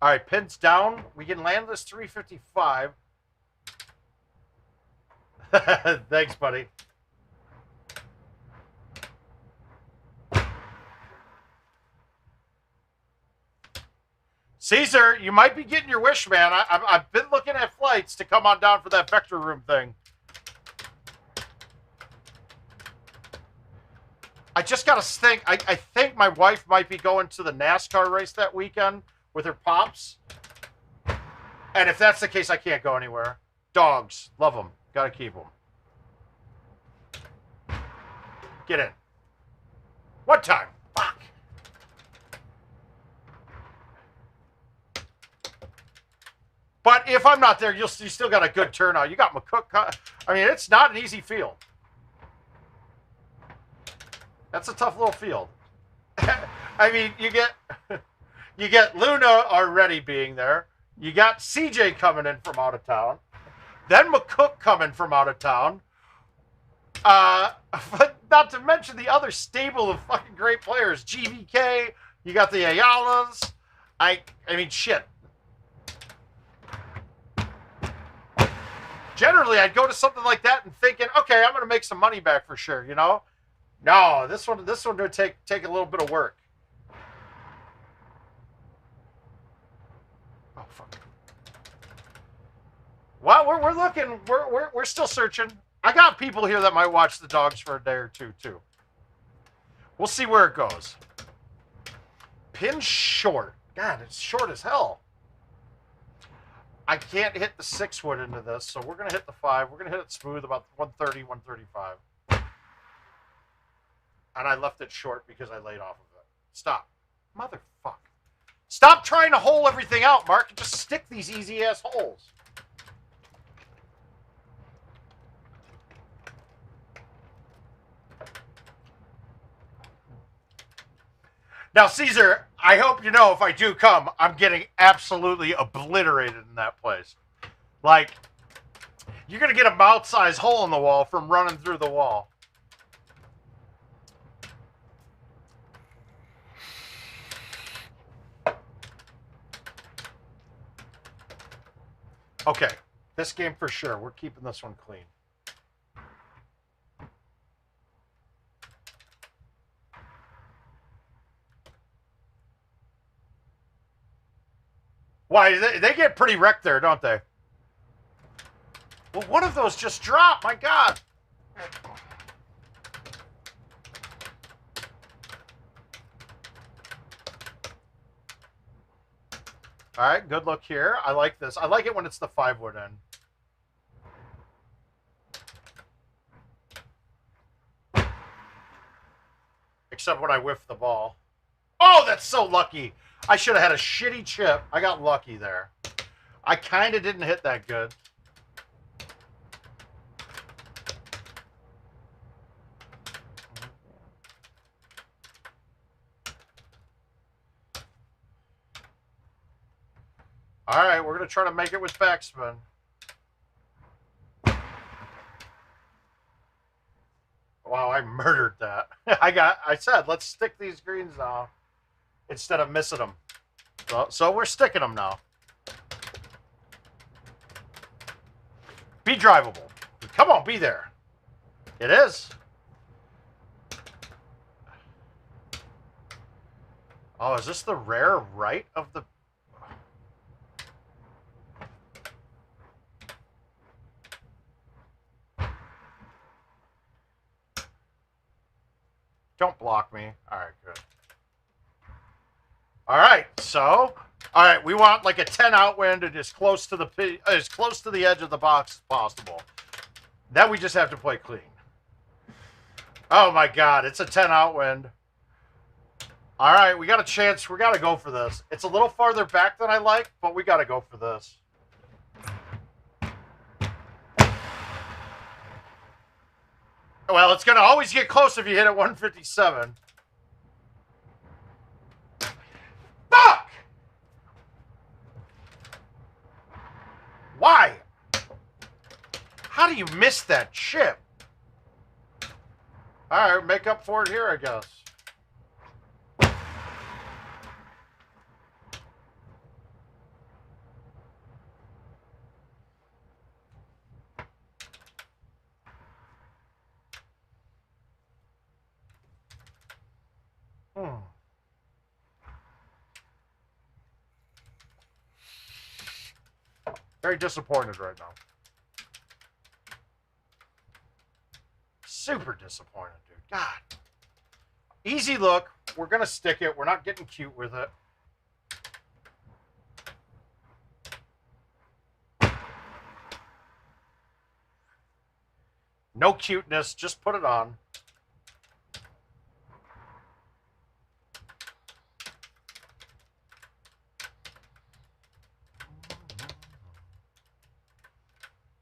All right, pins down. We can land this 355. Thanks, buddy. Caesar, you might be getting your wish, man. I've been looking at flights to come on down for that vector room thing. I just got to think. I think my wife might be going to the NASCAR race that weekend with her pops. And if that's the case, I can't go anywhere. Dogs. Love them. Got to keep them. Get in. One time. Fuck. But if I'm not there, you still got a good turnout. You got McCook. I mean, it's not an easy field. That's a tough little field. I mean, you get Luna already being there. You got CJ coming in from out of town. Then McCook coming from out of town. But not to mention the other stable of fucking great players. GVK. You got the Ayalas. I mean, shit. Generally, I'd go to something like that and thinking, okay, I'm going to make some money back for sure, you know? No, this one would take a little bit of work. Oh fuck. Well, we're looking. We're still searching. I got people here that might watch the dogs for a day or two too. We'll see where it goes. Pin short. God, it's short as hell. I can't hit the 6-wood into this, so we're gonna hit the 5. We're gonna hit it smooth, about 130, 135. And I left it short because I laid off of it. Stop. Motherfucker. Stop trying to hole everything out, Mark, and just stick these easy-ass holes. Now, Caesar, I hope you know if I do come, I'm getting absolutely obliterated in that place. Like, you're going to get a mouth-sized hole in the wall from running through the wall. Okay, this game for sure. We're keeping this one clean. Why, they get pretty wrecked there, don't they? Well, one of those just dropped. My God. All right, good look here. I like this. I like it when it's the 5-wood end. Except when I whiff the ball. Oh, that's so lucky. I should have had a shitty chip. I got lucky there. I kind of didn't hit that good. All right, we're going to try to make it with backspin. Wow, I murdered that. I said, let's stick these greens now instead of missing them. So we're sticking them now. Be drivable. Come on, be there. It is. Oh, is this the rare right of the... Don't block me. All right, good. All right, so... All right, we want like a 10 outwind and as close to the edge of the box as possible. Then we just have to play clean. Oh my God, it's a 10 outwind. All right, we got a chance. We got to go for this. It's a little farther back than I like, but we got to go for this. Well, it's going to always get close if you hit at 157. Fuck! Why? How do you miss that chip? All right, make up for it here, I guess. Very disappointed right now. Super disappointed, dude. God. Easy look. We're going to stick it. We're not getting cute with it. No cuteness. Just put it on.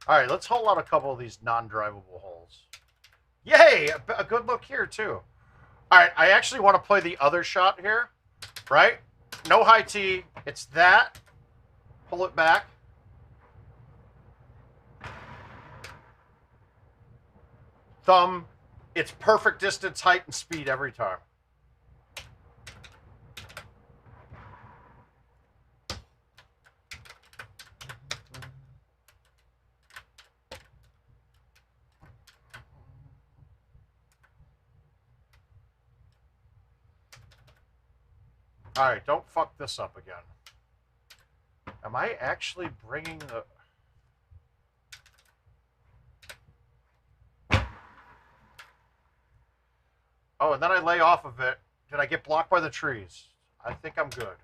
All right, let's hole out a couple of these non-drivable holes. Yay! A good look here, too. All right, I actually want to play the other shot here, right? No high tee. It's that. Pull it back. Thumb. It's perfect distance, height, and speed every time. All right, don't fuck this up again. Am I actually bringing the... Oh, and then I lay off of it. Did I get blocked by the trees? I think I'm good.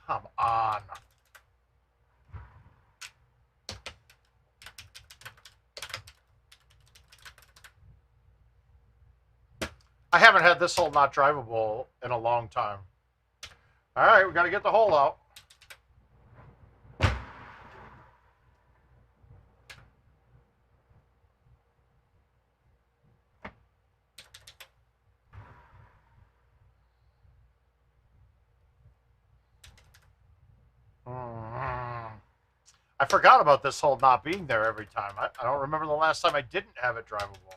Come on. I haven't had this hole not drivable in a long time. All right, we got to get the hole out. I forgot about this hole not being there every time. I don't remember the last time I didn't have it drivable.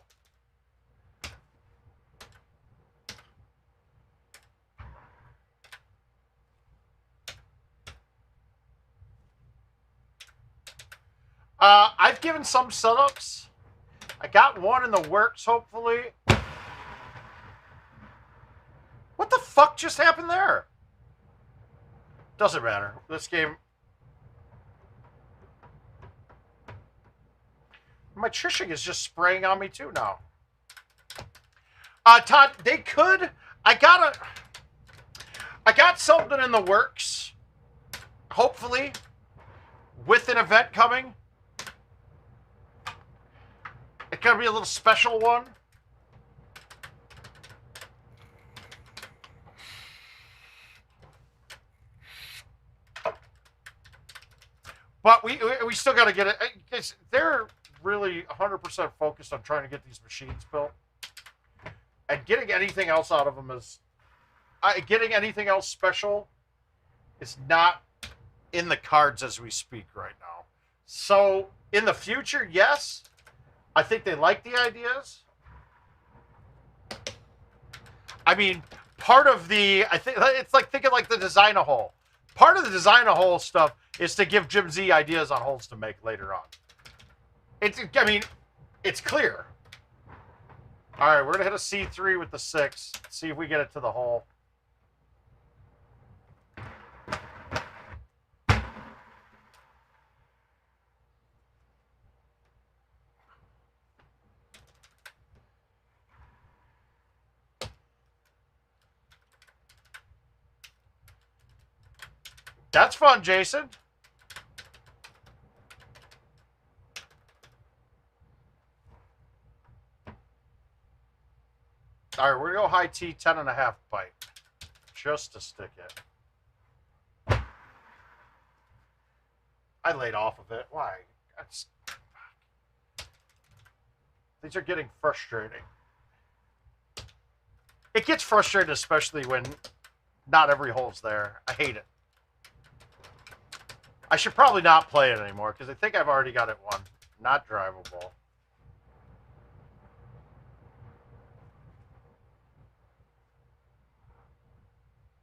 I've given some setups. I got one in the works, hopefully. What the fuck just happened there? Doesn't matter. This game... My trishing is just spraying on me too now. Todd, they could... I got something in the works. Hopefully. With an event coming. It's going to be a little special one. But we still got to get it. They're really 100% focused on trying to get these machines built. And getting anything else out of them is... getting anything else special is not in the cards as we speak right now. So, in the future, yes... I think they like the ideas. I mean, part of the... I think it's like thinking like the design a hole. part of the design of hole stuff is to give Jim Z ideas on holes to make later on. I mean, it's clear. All right, we're going to hit a C3 with the 6. See if we get it to the hole. That's fun, Jason. All right, we're going to go high T, 10.5 bite. Just to stick it. I laid off of it. Why? These are getting frustrating. It gets frustrating, especially when not every hole's there. I hate it. I should probably not play it anymore because I think I've already got it one. Not drivable.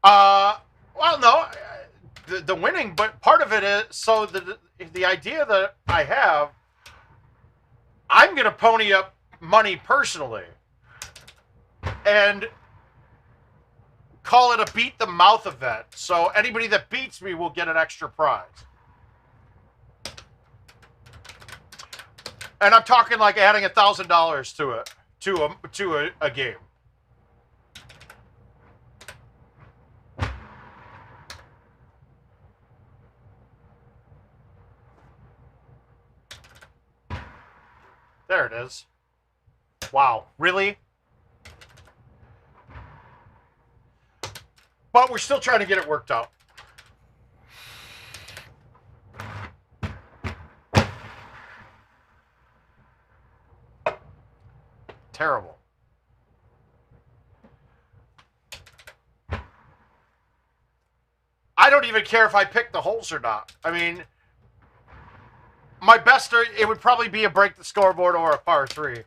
Well, no, the winning, but part of it is, so the idea that I have, I'm going to pony up money personally and call it a beat the mouth event. So anybody that beats me will get an extra prize. And I'm talking like adding $1,000 to it, to a game. There it is. Wow, really? But we're still trying to get it worked out. Terrible. I don't even care if I pick the holes or not. I mean, my best, it would probably be a break the scoreboard or a par 3.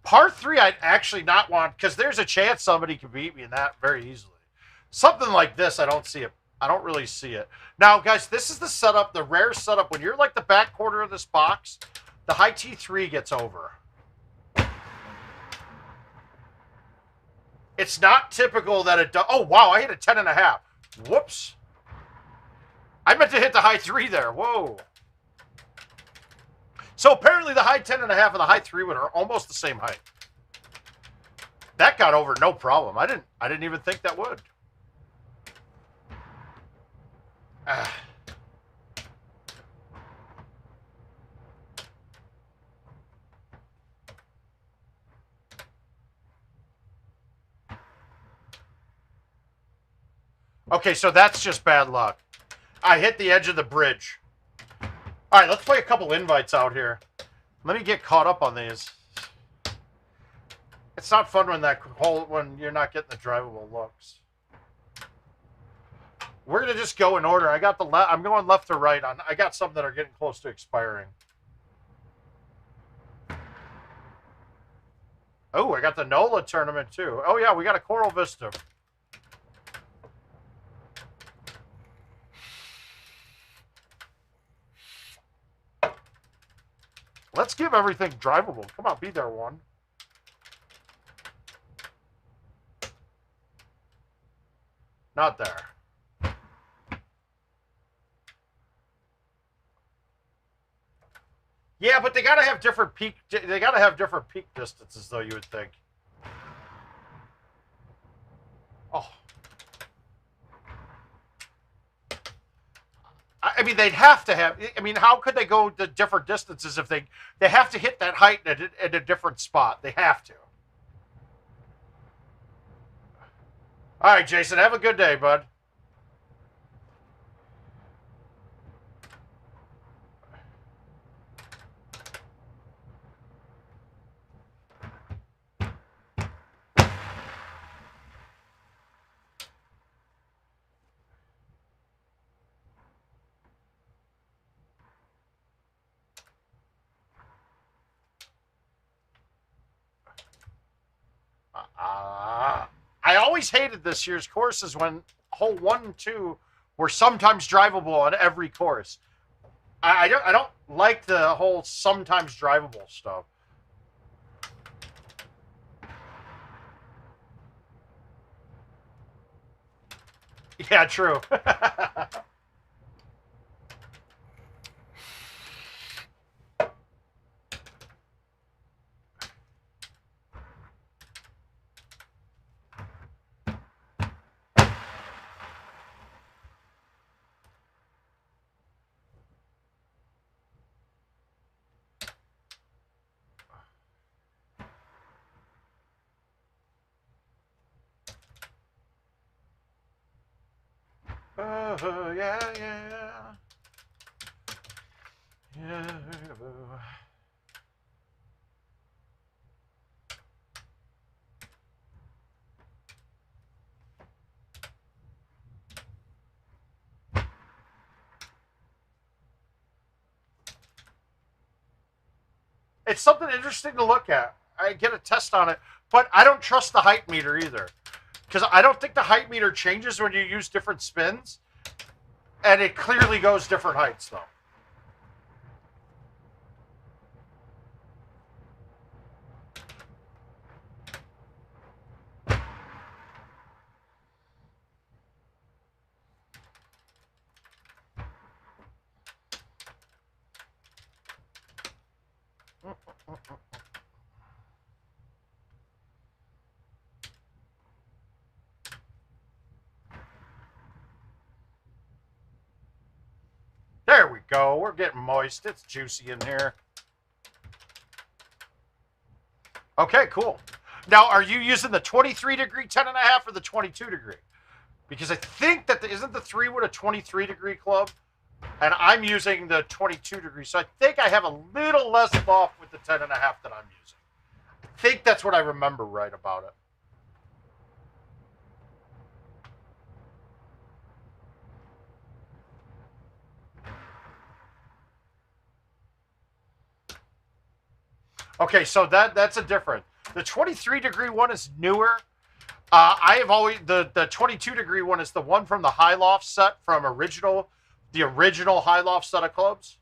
Par 3, I'd actually not want, because there's a chance somebody could beat me in that very easily. Something like this, I don't see it. I don't really see it. Now, guys, this is the setup, the rare setup. When you're like the back quarter of this box, the high T3 gets over. It's not typical that it does. Oh, wow, I hit a 10.5. Whoops. I meant to hit the high 3 there. Whoa. So apparently the high 10.5 and the high 3 wood are almost the same height. That got over no problem. I didn't even think that would. Okay, so that's just bad luck. I hit the edge of the bridge. All right, let's play a couple invites out here. Let me get caught up on these. It's not fun when you're not getting the drivable looks. We're gonna just go in order. I got the I'm going left to right on. I got some that are getting close to expiring. Oh, I got the NOLA tournament too. Oh yeah, we got a Coral Vista. Let's give everything drivable. Come on, be there, one. Not there. Yeah, but they gotta have different peak. They gotta have different peak distances, though. You would think. Oh. I mean, they'd have to have. I mean, how could they go to different distances if they have to hit that height at a different spot? They have to. All right, Jason. Have a good day, bud. I always hated this year's courses when hole 1 and 2 We're sometimes drivable on every course. I don't like the whole sometimes drivable stuff. Yeah, true. Yeah, yeah. Yeah. It's something interesting to look at. I get a test on it, but I don't trust the height meter either. Because I don't think the height meter changes when you use different spins. And it clearly goes different heights, though. There we go. We're getting moist. It's juicy in here. Okay, cool. Now, are you using the 23 degree 10.5 or the 22 degree? Because I think that isn't the 3 wood a 23 degree club? And I'm using the 22 degree. So I think I have a little less loft with the 10.5 that I'm using. I think that's what I remember right about it. Okay, so that's a difference. The 23 degree one is newer. I have always the 22 degree one is the one from the high loft set from the original high loft set of clubs.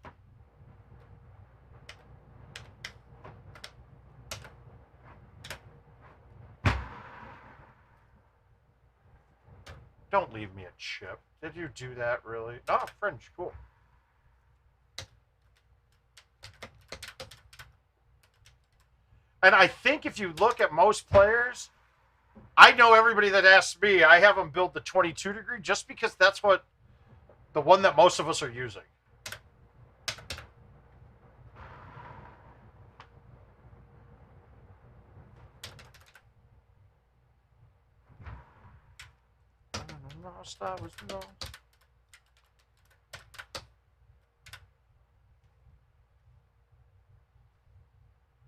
Don't leave me a chip. Did you do that really? Oh, French, cool. And I think if you look at most players, I know everybody that asks me, I have them build the 22 degree just because that's what the one that most of us are using.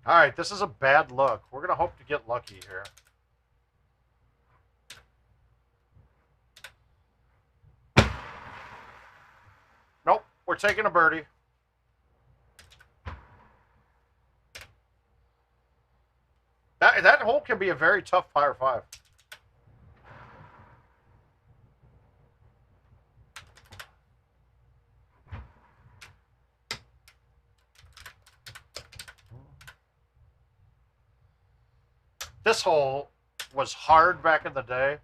All right, this is a bad look. We're going to hope to get lucky here. Nope, we're taking a birdie. That hole can be a very tough par 5. This hole was hard back in the day.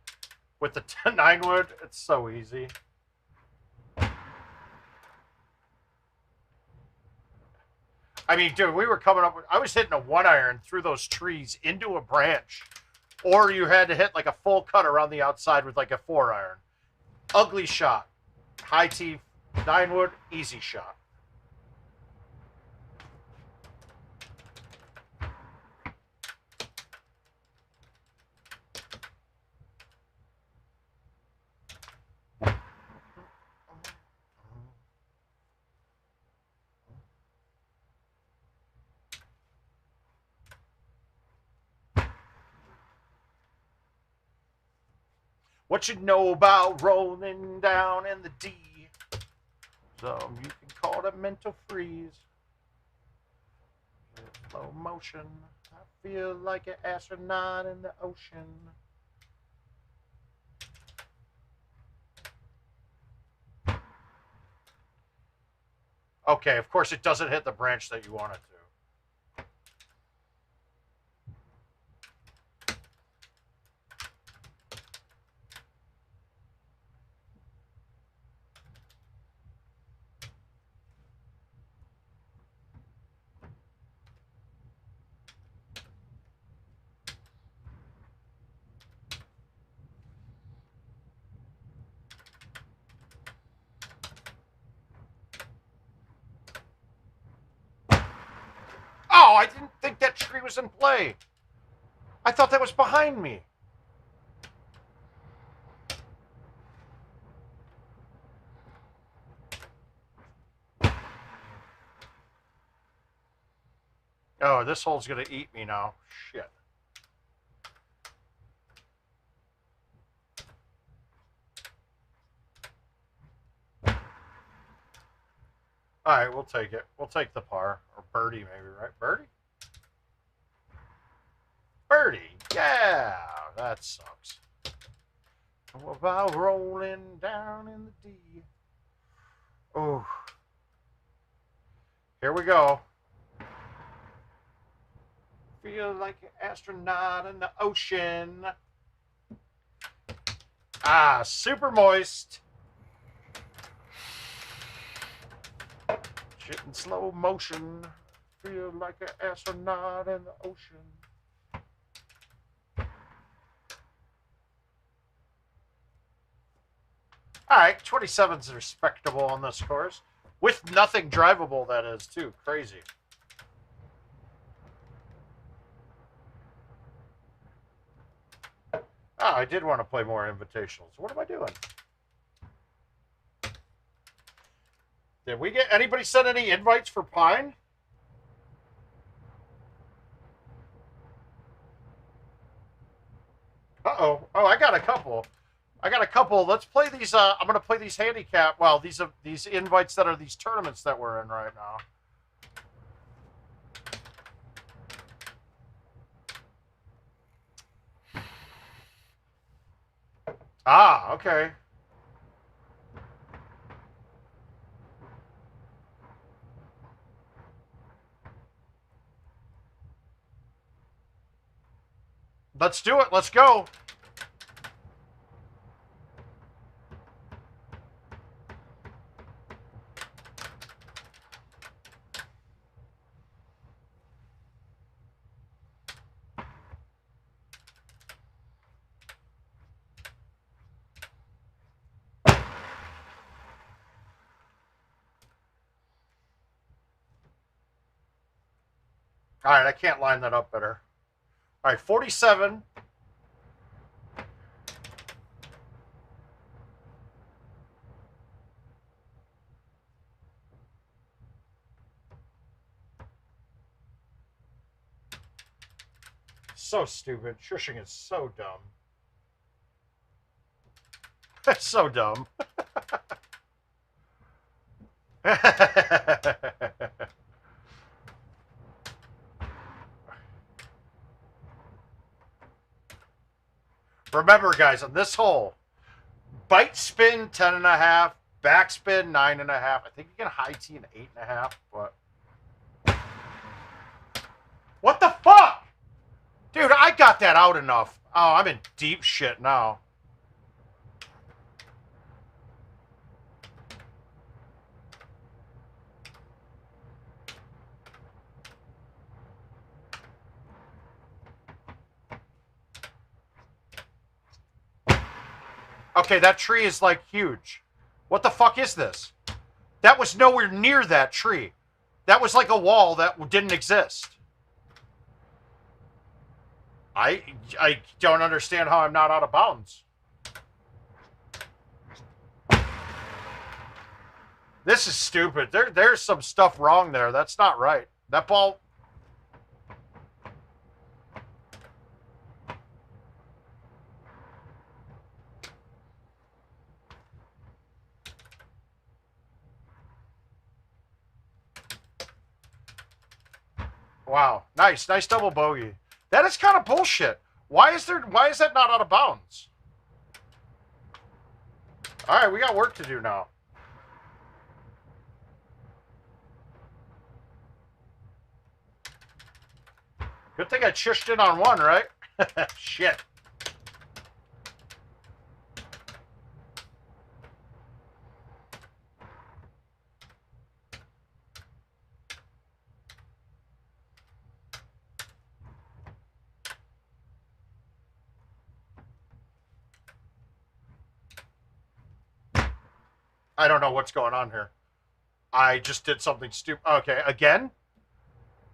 With the 9 wood, it's so easy. I mean, dude, we were coming up with, I was hitting a 1-iron through those trees into a branch. Or you had to hit like a full cut around the outside with like a 4-iron. Ugly shot. High tee, 9 wood, easy shot. What you know about rolling down in the D? Some you can call it a mental freeze. Slow motion. I feel like an astronaut in the ocean. Okay, of course it doesn't hit the branch that you want it to. Oh, I didn't think that tree was in play. I thought that was behind me. Oh, this hole's going to eat me now. Shit. All right, we'll take it. We'll take the par. Or birdie, maybe, right? Birdie? Birdie. Yeah, that sucks. What about rolling down in the D? Oh. Here we go. Feel like an astronaut in the ocean. Ah, super moist. Shit in slow motion. Feel like an astronaut in the ocean. All right, 27's respectable on this course. With nothing drivable, that is, too. Crazy. Oh, I did want to play more invitationals. What am I doing? Did we get anybody send any invites for Pine? Uh-oh. Oh, I got a couple. Let's play these. I'm gonna play these handicap. Well, these invites that are these tournaments that we're in right now. Ah, okay. Let's do it. Let's go. All right, I can't line that up better. All right, 47. So stupid. Shushing is so dumb. That's so dumb. Remember, guys, on this hole, bite spin 10.5, backspin 9.5. I think you can high tee an 8.5, but what the fuck, dude? I got that out enough. Oh, I'm in deep shit now. Okay, that tree is like huge. What the fuck is this? That was nowhere near that tree. That was like a wall that didn't exist. I don't understand how I'm not out of bounds. This is stupid. There's some stuff wrong there. That's not right. That ball... Wow. Nice double bogey. That is kind of bullshit. Why is that not out of bounds? All right, we got work to do now. Good thing I chushed in on one, right? Shit. I don't know what's going on here. I just did something stupid. Okay, again?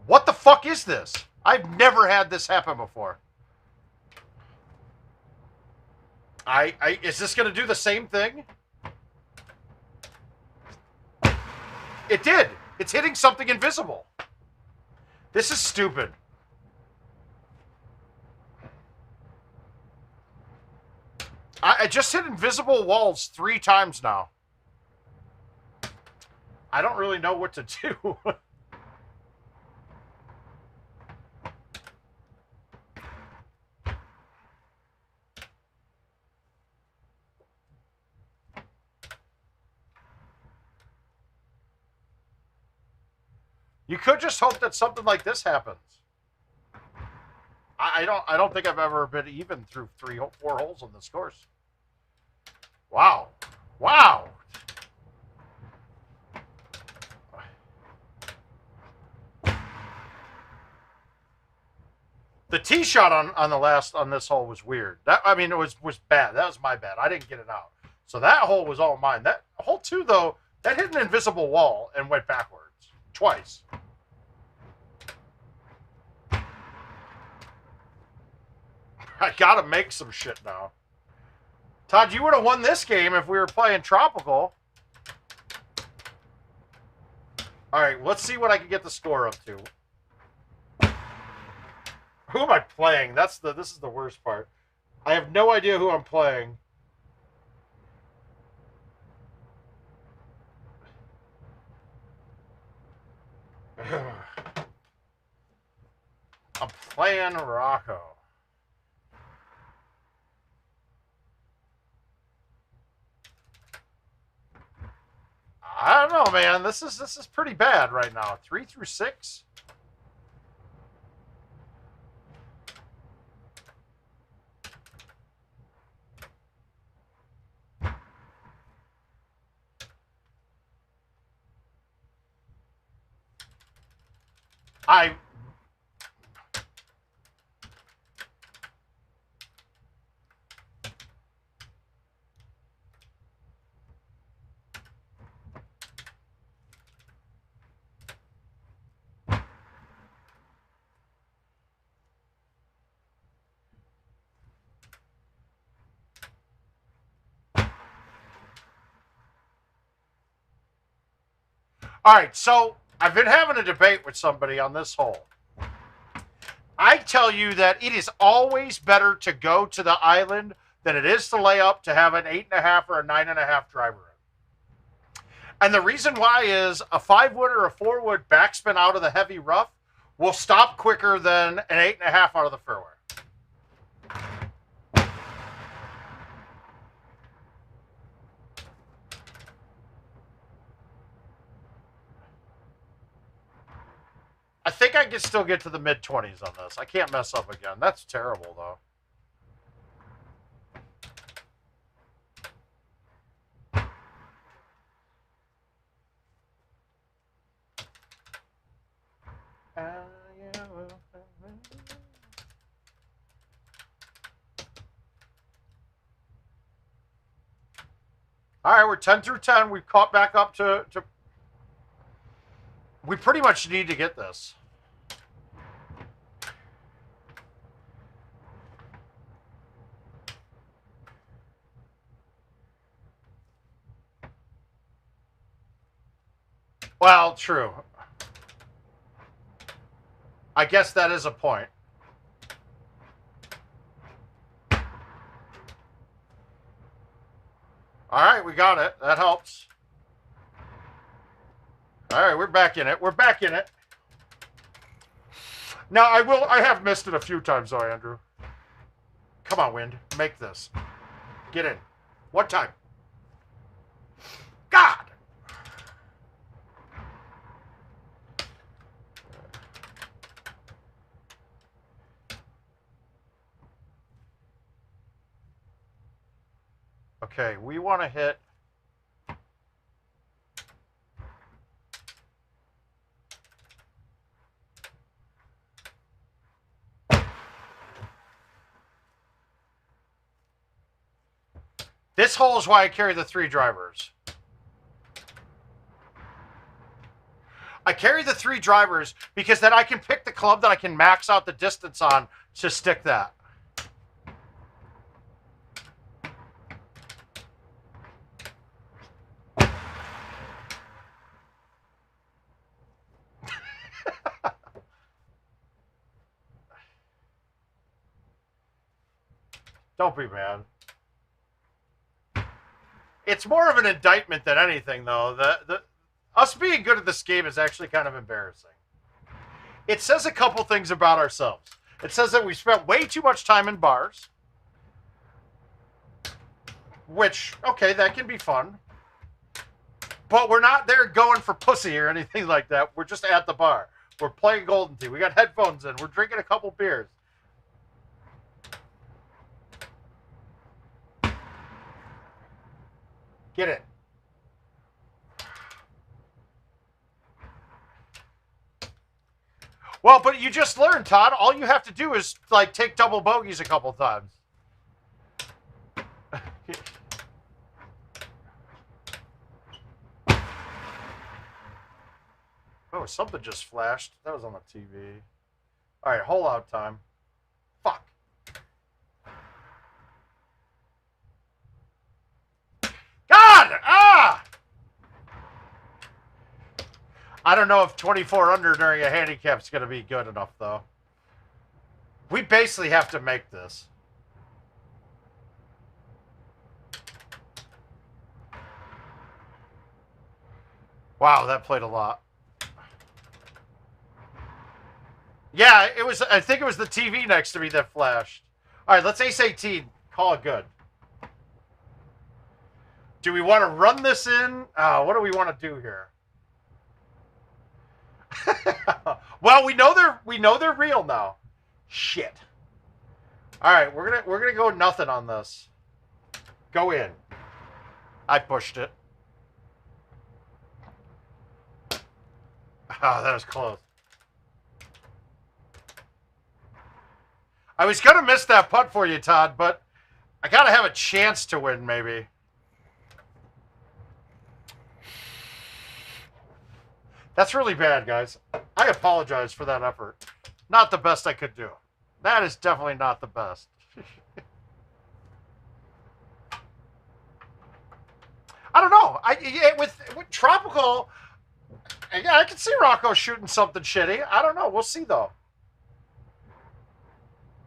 What the fuck is this? I've never had this happen before. Is this going to do the same thing? It did. It's hitting something invisible. This is stupid. I just hit invisible walls 3 times now. I don't really know what to do. You could just hope that something like this happens. I don't think I've ever been even through 4 holes on this course. Wow. Wow. The tee shot on this hole was weird. It was bad. That was my bad. I didn't get it out. So that hole was all mine. That hole 2 though, that hit an invisible wall and went backwards twice. I gotta make some shit now. Todd, you would have won this game if we were playing Tropical. All right, let's see what I can get the score up to. Who am I playing? This is the worst part. I have no idea who I'm playing. I'm playing Rocco. I don't know, man. This is pretty bad right now. 3 through 6. All right, so I've been having a debate with somebody on this hole. I tell you that it is always better to go to the island than it is to lay up to have an 8.5 or a 9.5 driver in. And the reason why is a 5-wood or a 4-wood backspin out of the heavy rough will stop quicker than an 8.5 out of the fairway. I think I can still get to the mid-20s on this. I can't mess up again. That's terrible, though. All right, we're 10 through 10. We've caught back up to... We pretty much need to get this. Well, true. I guess that is a point. All right, we got it. That helps. All right, we're back in it. We're back in it. Now, I have missed it a few times, though, Andrew. Come on, Wind. Make this. Get in. One time. God! Okay, we want to hit... This hole is why I carry the 3 drivers. I carry the 3 drivers because then I can pick the club that I can max out the distance on to stick that. Don't be mad. It's more of an indictment than anything, though. Us being good at this game is actually kind of embarrassing. It says a couple things about ourselves. It says that we spent way too much time in bars. Which, okay, that can be fun. But we're not there going for pussy or anything like that. We're just at the bar. We're playing Golden Tee. We got headphones in. We're drinking a couple beers. Get it. Well, but you just learned, Todd. All you have to do is, like, take double bogeys a couple times. Oh, something just flashed. That was on the TV. All right, hole out time. Fuck. God! Ah! I don't know if 24 under during a handicap is going to be good enough, though. We basically have to make this. Wow, that played a lot. Yeah, it was. I think it was the TV next to me that flashed. All right, let's ace 18. Call it good. Do we want to run this in? What do we want to do here? Well, we know they're real now. Shit. All right, we're gonna go nothing on this. Go in. I pushed it. Oh, that was close. I was gonna miss that putt for you, Todd, but I gotta have a chance to win, maybe. That's really bad, guys. I apologize for that effort. Not the best I could do. That is definitely not the best. I don't know. With Tropical, yeah, I can see Rocco shooting something shitty. I don't know. We'll see, though.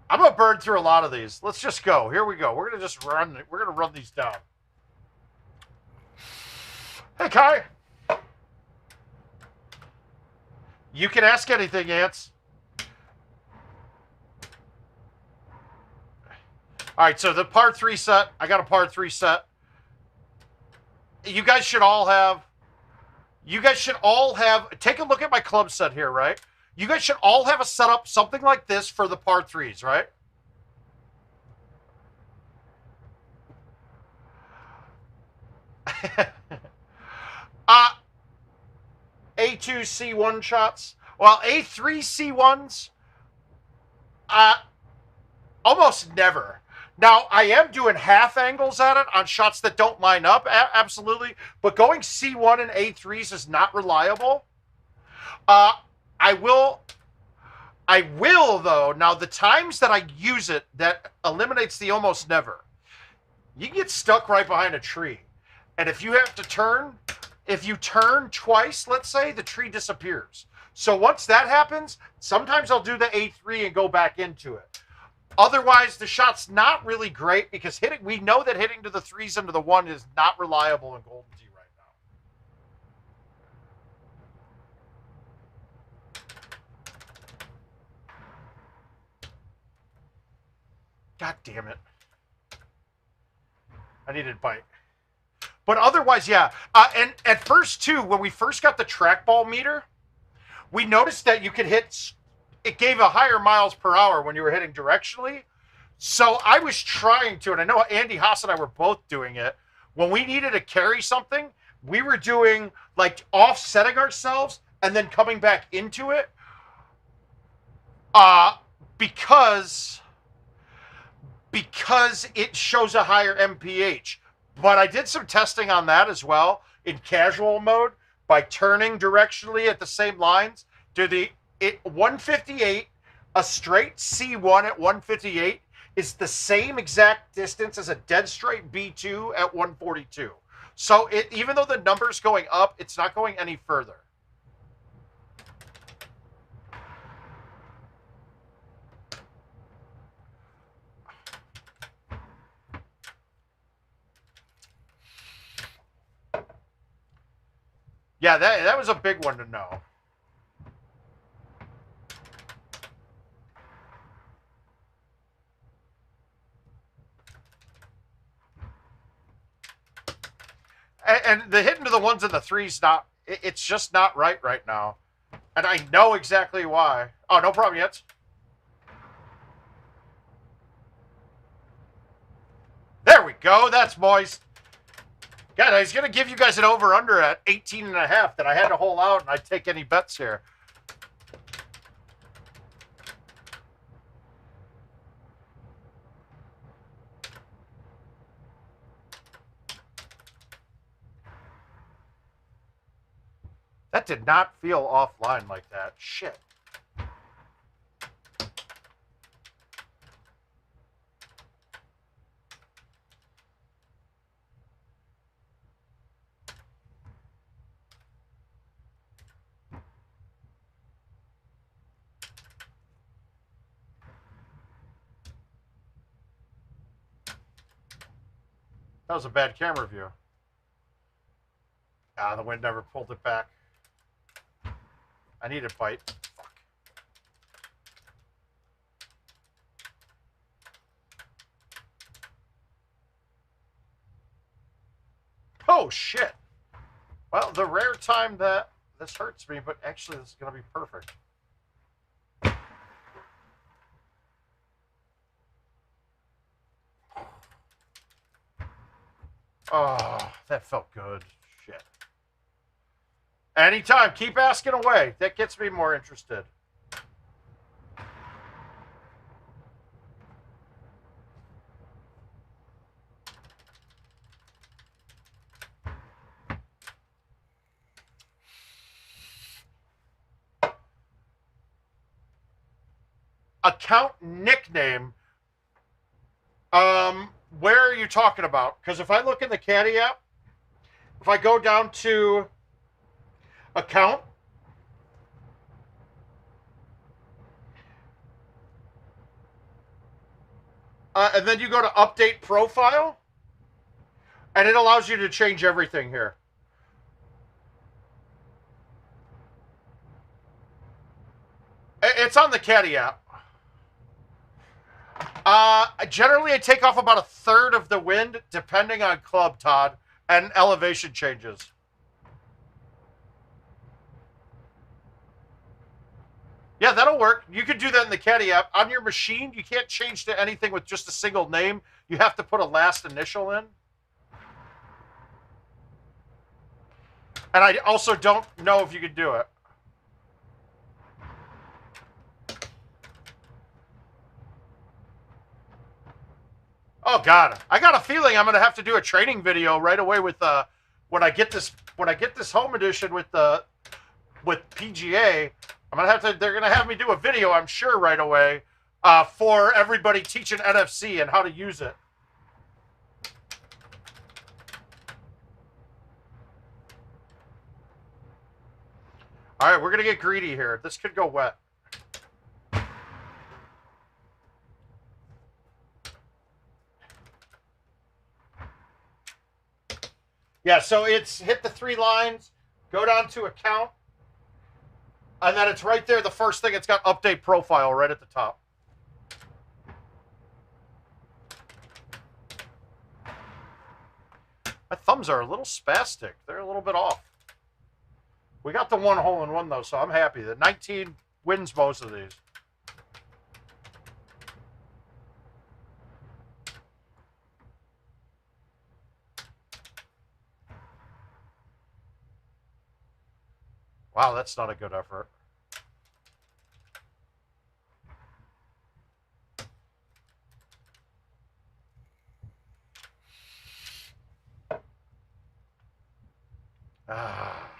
I'm going to burn through a lot of these. Let's just go. Here we go. We're going to just run. We're going to run these down. Hey, Kai. You can ask anything, Ants. All right, so the par 3 set. I got a par 3 set. You guys should all have... Take a look at my club set here, right? You guys should all have a setup, something like this for the par 3s, right? A2 C1 shots. Well, A3 C1s, almost never. Now, I am doing half angles at it on shots that don't line up, absolutely. But going C1 and A3s is not reliable. I will, though. Now, the times that I use it, that eliminates the almost never. You can get stuck right behind a tree. And if you have to turn... If you turn twice, let's say, the tree disappears. So once that happens, sometimes I'll do the A3 and go back into it. Otherwise, the shot's not really great because we know that hitting to the 3s into the 1 is not reliable in Golden Tee right now. God damn it. I needed bite. But otherwise, yeah. And at first, too, when we first got the trackball meter, we noticed that you could hit... It gave a higher miles per hour when you were hitting directionally. So I was trying to, and I know Andy Haas and I were both doing it. When we needed to carry something, we were doing like offsetting ourselves and then coming back into it. Because it shows a higher MPH. But I did some testing on that as well in casual mode by turning directionally at the same lines. 158, a straight C1 at 158 is the same exact distance as a dead straight B2 at 142. So even though the number's going up, it's not going any further. Yeah, that was a big one to know. And the hitting to the ones and the threes, it's just not right now. And I know exactly why. Oh, no problem yet. There we go. That's moist. God, I was going to give you guys an over-under at 18.5 that I had to hold out, and I'd take any bets here. That did not feel offline like that. Shit. That was a bad camera view. Ah, the wind never pulled it back. I need a bite. Fuck. Oh, shit. Well, the rare time that this hurts me, but actually this is going to be perfect. Oh, that felt good. Shit. Anytime. Keep asking away. That gets me more interested. Account nickname. Where are you talking about? Because if I look in the Caddy app, if I go down to account, and then you go to update profile, and it allows you to change everything here. It's on the Caddy app. Generally, I take off about a third of the wind, depending on club, Todd, and elevation changes. Yeah, that'll work. You could do that in the Caddy app. On your machine, you can't change to anything with just a single name. You have to put a last initial in. And I also don't know if you can do it. Oh God, I got a feeling I'm gonna have to do a training video right away with when I get this home edition with PGA. They're gonna have me do a video, I'm sure, right away for everybody teaching NFC and how to use it. All right, we're gonna get greedy here. This could go wet. Yeah, so it's hit the 3 lines, go down to account, and then it's right there. The first thing, it's got update profile right at the top. My thumbs are a little spastic. They're a little bit off. We got the 1 hole-in-1, though, so I'm happy. The 19 wins most of these. Wow, that's not a good effort. Ah.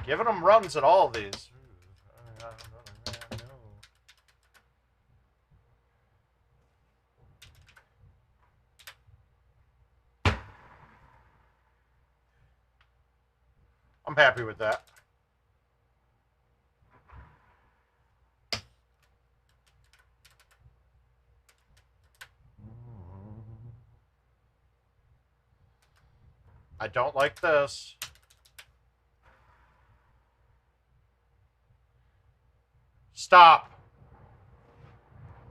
Giving them runs at all of these. I'm happy with that. I don't like this. Stop.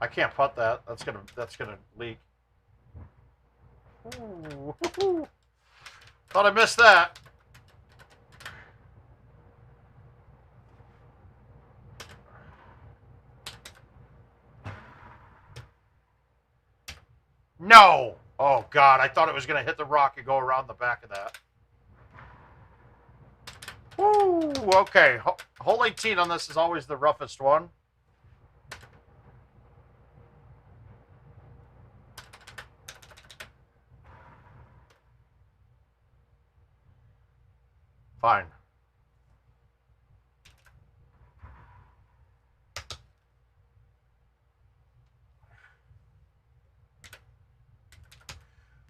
I can't putt that. That's gonna leak. Ooh. Thought I missed that. No. Oh God, I thought it was gonna hit the rock and go around the back of that. Woo. Okay. Hole 18 on this is always the roughest one. Fine.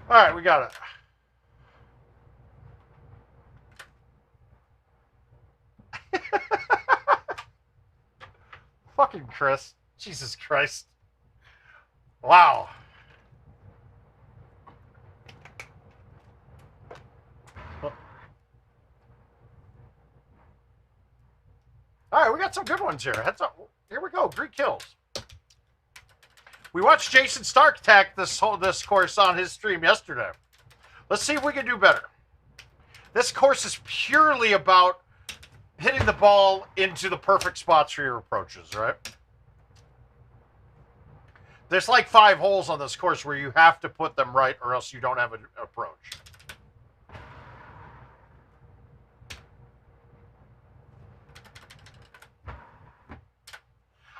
All right, we got it. Fucking Chris. Jesus Christ. Wow. All right, we got some good ones here. Heads up. Here we go. Greek kills. We watched Jason Stark attack this course on his stream yesterday. Let's see if we can do better. This course is purely about hitting the ball into the perfect spots for your approaches, right? There's like 5 holes on this course where you have to put them right or else you don't have an approach.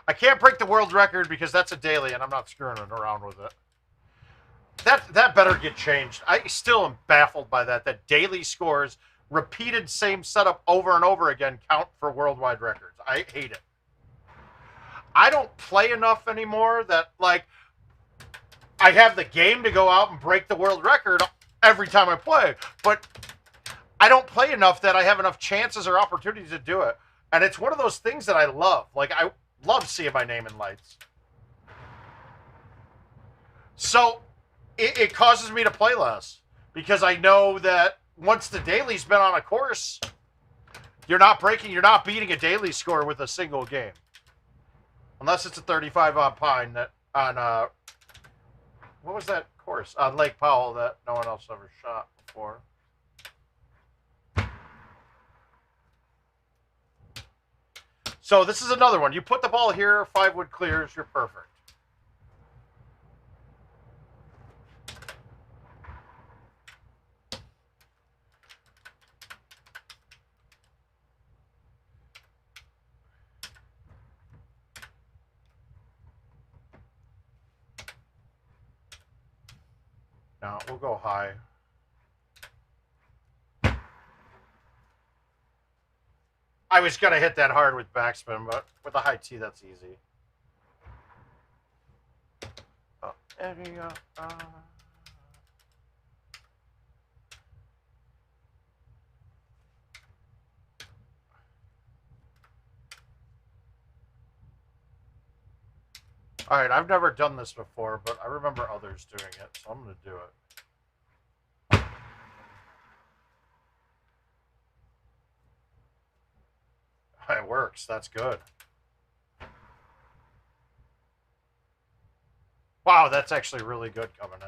I can't break the world record because that's a daily and I'm not screwing around with it. That better get changed. I still am baffled by that daily scores, repeated same setup over and over again, count for worldwide records. I hate it. I don't play enough anymore that, like, I have the game to go out and break the world record every time I play, but I don't play enough that I have enough chances or opportunities to do it. And it's one of those things that I love. Like, I love seeing my name in lights. So it causes me to play less because I know that once the daily's been on a course, you're not beating a daily score with a single game. Unless it's a 35 on Pine that on what was that course? On Lake Powell that no one else ever shot before. So this is another one. You put the ball here, 5 wood clears, you're perfect. Now we'll go high. I was going to hit that hard with backspin, but with a high tee, that's easy. Oh, all right, I've never done this before, but I remember others doing it, so I'm going to do it. It works. That's good. Wow, that's actually really good coming in.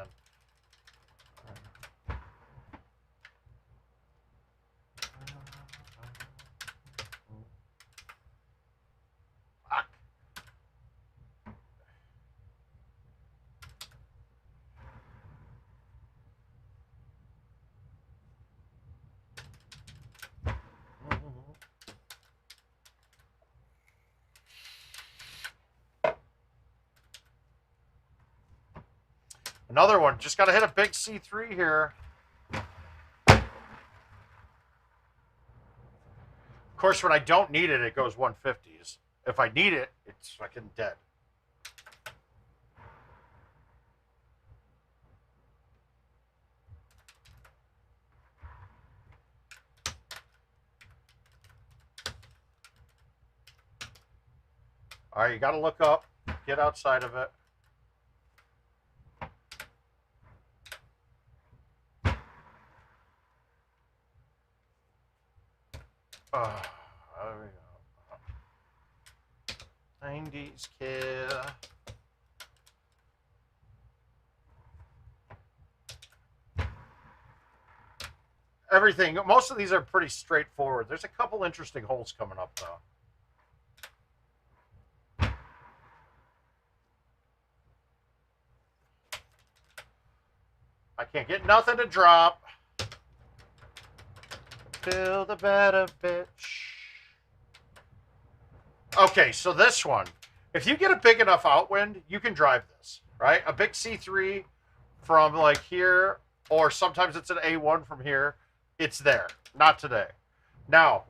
Another one. Just got to hit a big C3 here. Of course, when I don't need it, it goes 150s. If I need it, it's fucking dead. All right, you got to look up. Get outside of it. There we go. 90s kid. Everything, most of these are pretty straightforward. There's a couple interesting holes coming up, though. I can't get nothing to drop. Build a better bitch. Okay, so this one. If you get a big enough outwind, you can drive this, right? A big C3 from like here, or sometimes it's an A1 from here. It's there. Not today. Now,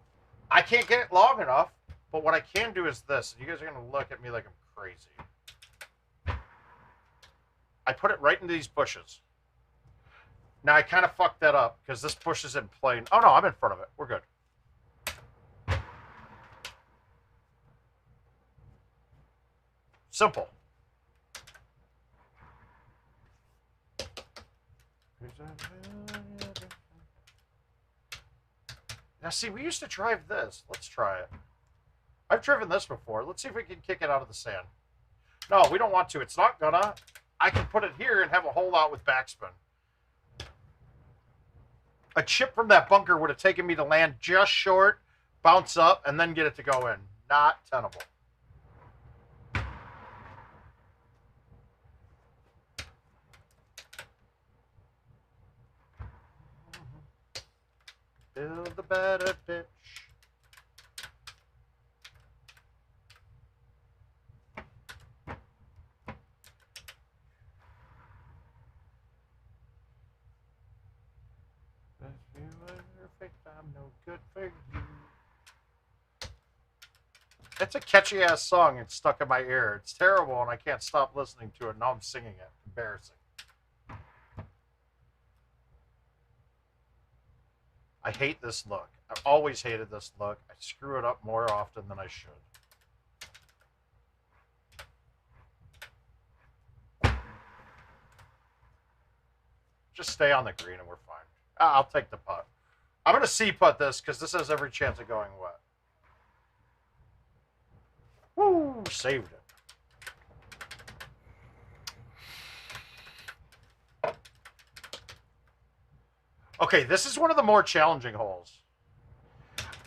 I can't get it long enough, but what I can do is this. You guys are going to look at me like I'm crazy. I put it right into these bushes. Now, I kind of fucked that up because this bush is in plane. Oh, no, I'm in front of it. We're good. Simple. Now, see, we used to drive this. Let's try it. I've driven this before. Let's see if we can kick it out of the sand. No, we don't want to. It's not gonna. I can put it here and have a hole out with backspin. A chip from that bunker would have taken me to land just short, bounce up, and then get it to go in. Not tenable. Build a better bitch. If you were perfect, I'm no good for you. It's a catchy ass song. It's stuck in my ear. It's terrible, and I can't stop listening to it. Now I'm singing it. Embarrassing. I hate this look. I've always hated this look. I screw it up more often than I should. Just stay on the green and we're fine. I'll take the putt. I'm going to C-putt this because this has every chance of going wet. Woo! Saved it. Okay, this is one of the more challenging holes.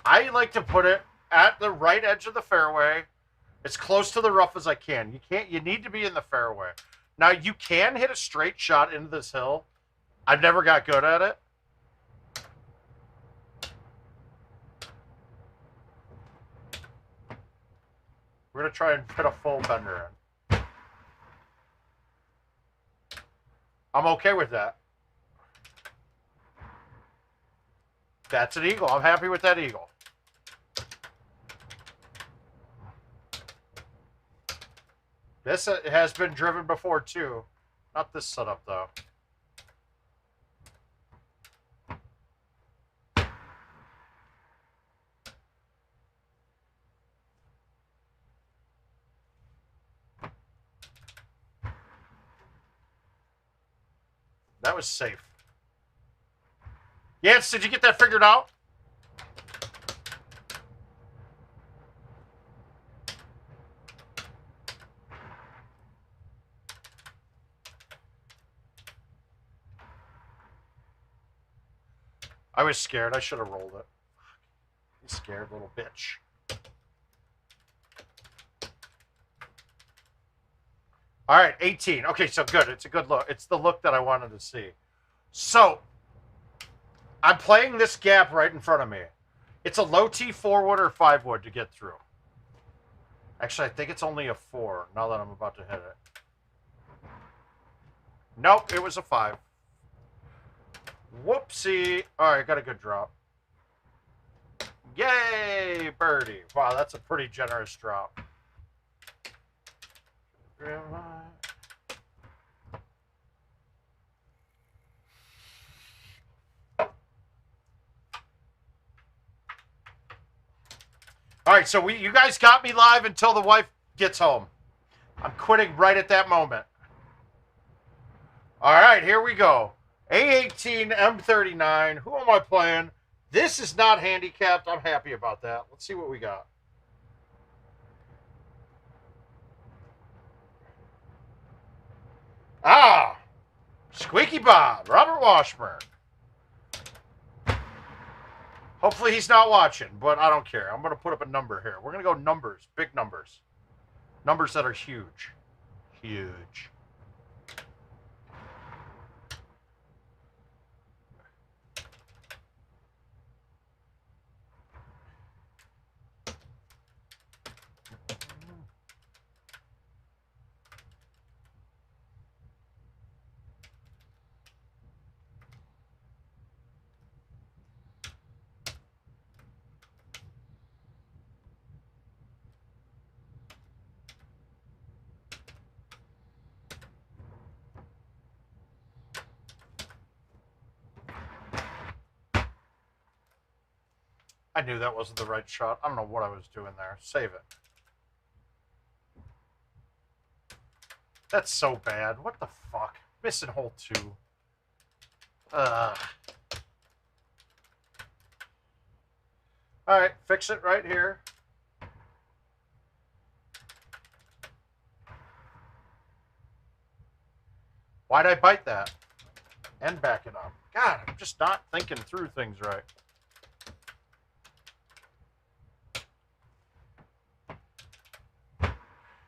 I like to put it at the right edge of the fairway, as close to the rough as I can. You need to be in the fairway. Now, you can hit a straight shot into this hill. I've never got good at it. We're going to try and put a full bender in. I'm okay with that. That's an eagle. I'm happy with that eagle. This has been driven before, too. Not this setup, though. That was safe. Yes, did you get that figured out? I was scared. I should have rolled it. You scared little bitch. All right, 18. Okay, so good. It's a good look. It's the look that I wanted to see. So, I'm playing this gap right in front of me. It's a low T 4-wood or 5-wood to get through. Actually, I think it's only a 4 now that I'm about to hit it. Nope, it was a 5. Whoopsie. All right, got a good drop. Yay, birdie. Wow, that's a pretty generous drop. All right, so you guys got me live until the wife gets home. I'm quitting right at that moment. All right, here we go. A18, M39. Who am I playing? This is not handicapped. I'm happy about that. Let's see what we got. Ah, Squeaky Bob, Robert Washburn. Hopefully he's not watching, but I don't care. I'm going to put up a number here. We're going to go numbers, big numbers. Numbers that are huge. Huge. I knew that wasn't the right shot. I don't know what I was doing there. Save it. That's so bad. What the fuck? Missing hole 2. Ugh. All right, fix it right here. Why'd I bite that? And back it up. God, I'm just not thinking through things right.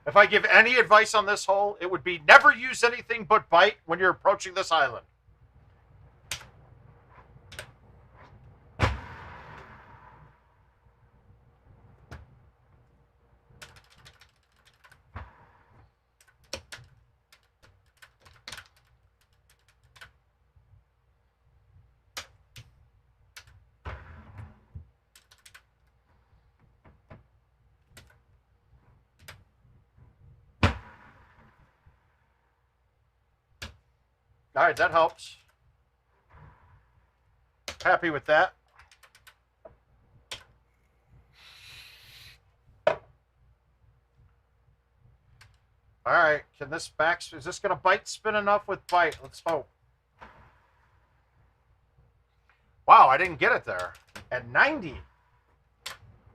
If I give any advice on this hole, it would be never use anything but bite when you're approaching this island. All right, that helps. Happy with that. All right, can this is this going to bite spin enough with bite? Let's hope. Wow, I didn't get it there. At 90.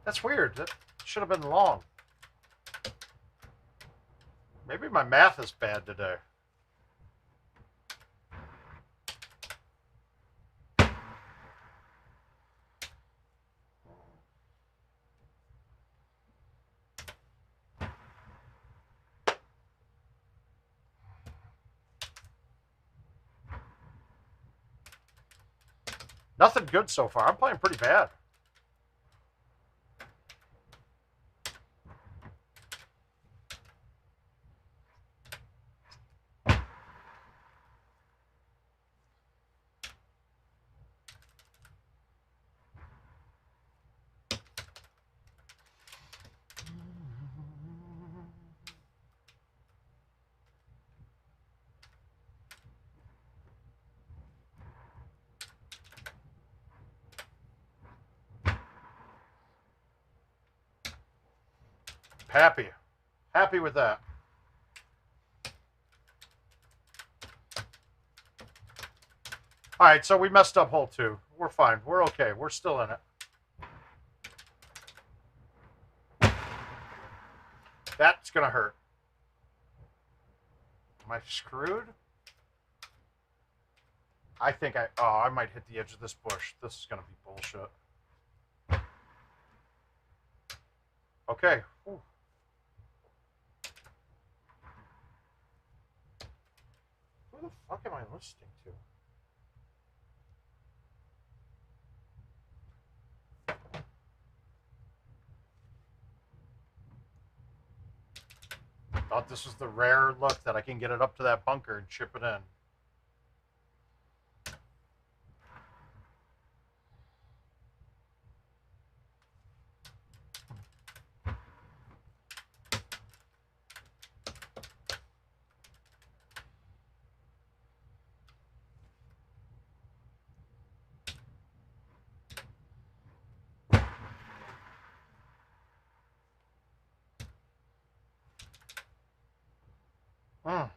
That's weird. That should have been long. Maybe my math is bad today. Nothing good so far. I'm playing pretty bad. Happy. Happy with that. All right, so we messed up hole 2. We're fine. We're okay. We're still in it. That's going to hurt. Am I screwed? I think I might hit the edge of this bush. This is going to be bullshit. Okay. Ooh. Who the fuck am I listening to? Thought this was the rare look that I can get it up to that bunker and chip it in. Mm.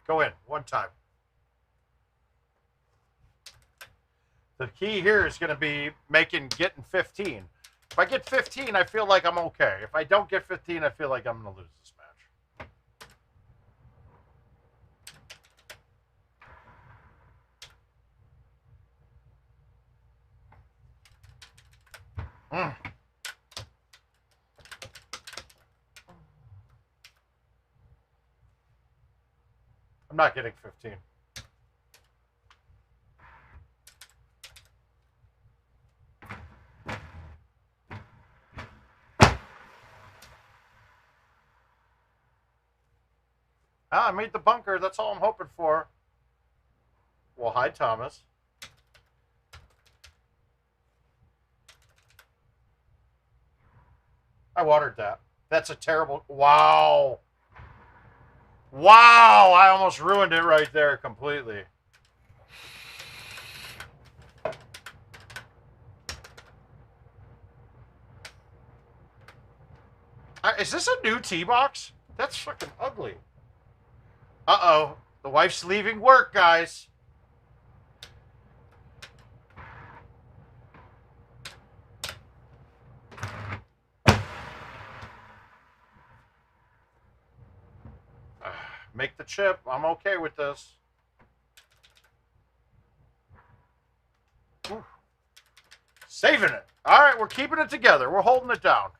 Go in one time. The key here is going to be getting 15. If I get 15, I feel like I'm okay. If I don't get 15, I feel like I'm going to lose this match. I'm not getting 15. I made the bunker. That's all I'm hoping for. Well, hi, Thomas. I watered that. That's a terrible... Wow. Wow. I almost ruined it right there completely. Is this a new tee box? That's fucking ugly. Uh-oh. The wife's leaving work, guys. Make the chip. I'm okay with this. Ooh. Saving it. All right, we're keeping it together. We're holding it down.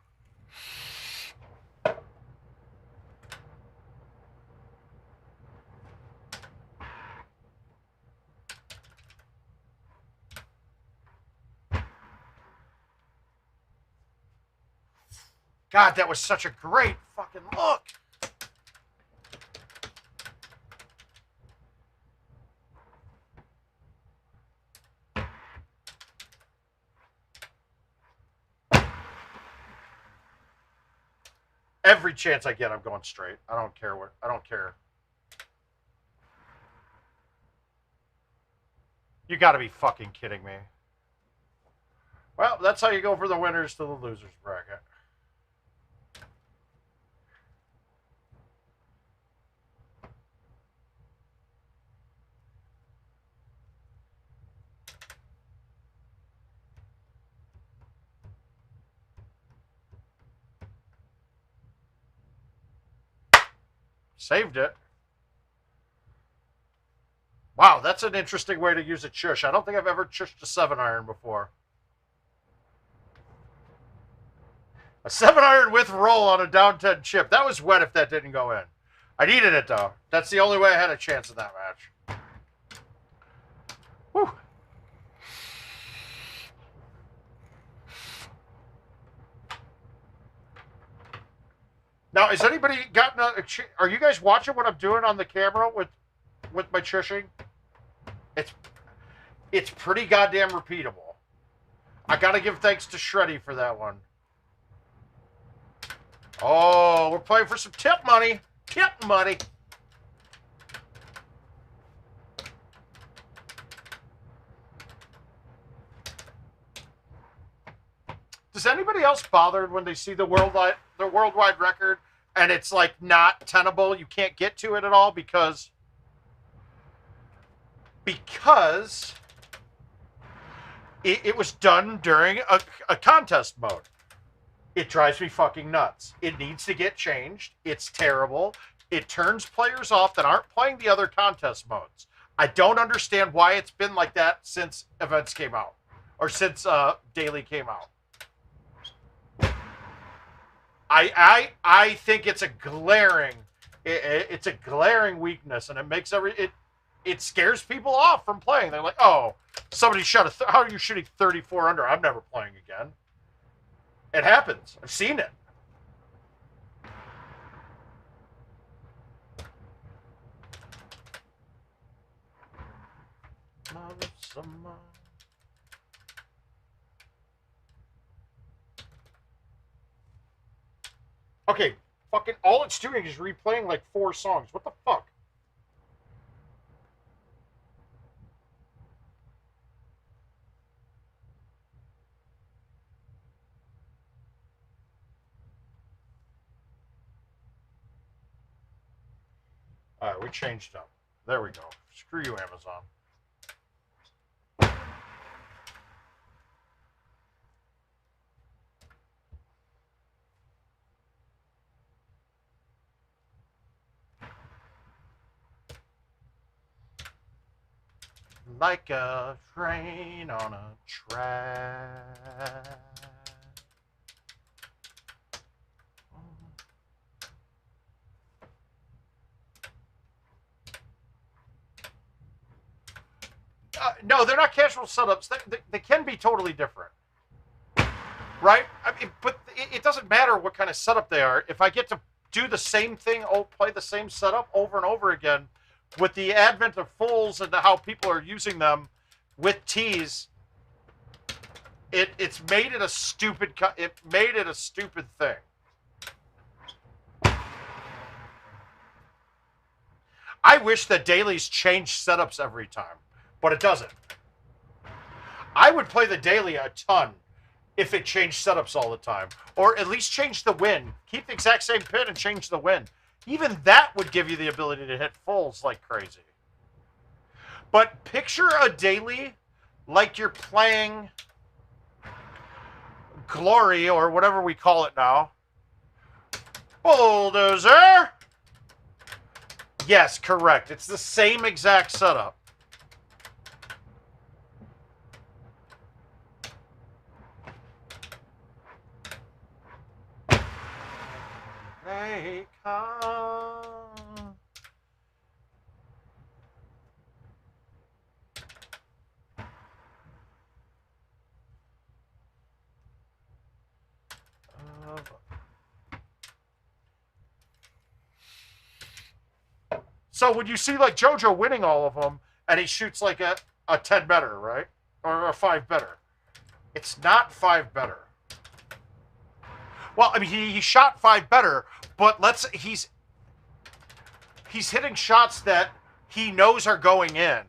God, that was such a great fucking look. Every chance I get, I'm going straight. I don't care what. I don't care. You got to be fucking kidding me. Well, that's how you go from the winners to the losers bracket. Saved it. Wow, that's an interesting way to use a chush. I don't think I've ever chushed a 7-iron before. A 7-iron with roll on a down 10 chip. That was wet if that didn't go in. I needed it, though. That's the only way I had a chance in that match. Whew. Now, has anybody gotten are you guys watching what I'm doing on the camera with my chushing? It's pretty goddamn repeatable. I gotta give thanks to Shreddy for that one. Oh, we're playing for some tip money. Tip money. Does anybody else bother when they see the worldwide record and it's like not tenable? You can't get to it at all because it was done during a contest mode. It drives me fucking nuts. It needs to get changed. It's terrible. It turns players off that aren't playing the other contest modes. I don't understand why it's been like that since events came out. Or since Daily came out. I think it's a glaring weakness, and it makes it scares people off from playing. They're like, oh, somebody shot how are you shooting 34 under? I'm never playing again. It happens. I've seen it. Okay, fucking all it's doing is replaying like 4 songs. What the fuck? Alright, we changed them. There we go. Screw you, Amazon. Like a train on a track. No, they're not casual setups. They can be totally different. Right? I mean, but it doesn't matter what kind of setup they are. If I get to do the same thing, play the same setup over and over again, with the advent of fulls and how people are using them with teas, it's made it a stupid. It made it a stupid thing. I wish that dailies changed setups every time, but it doesn't. I would play the daily a ton if it changed setups all the time, or at least change the win. Keep the exact same pin and change the win. Even that would give you the ability to hit fulls like crazy. But picture a daily like you're playing Glory, or whatever we call it now. Bulldozer! Yes, correct. It's the same exact setup. They come. So would you see like JoJo winning all of them, and he shoots like a 10 better, right? Or a 5 better. It's not 5 better. Well, I mean, he shot 5 better, but he's hitting shots that he knows are going in.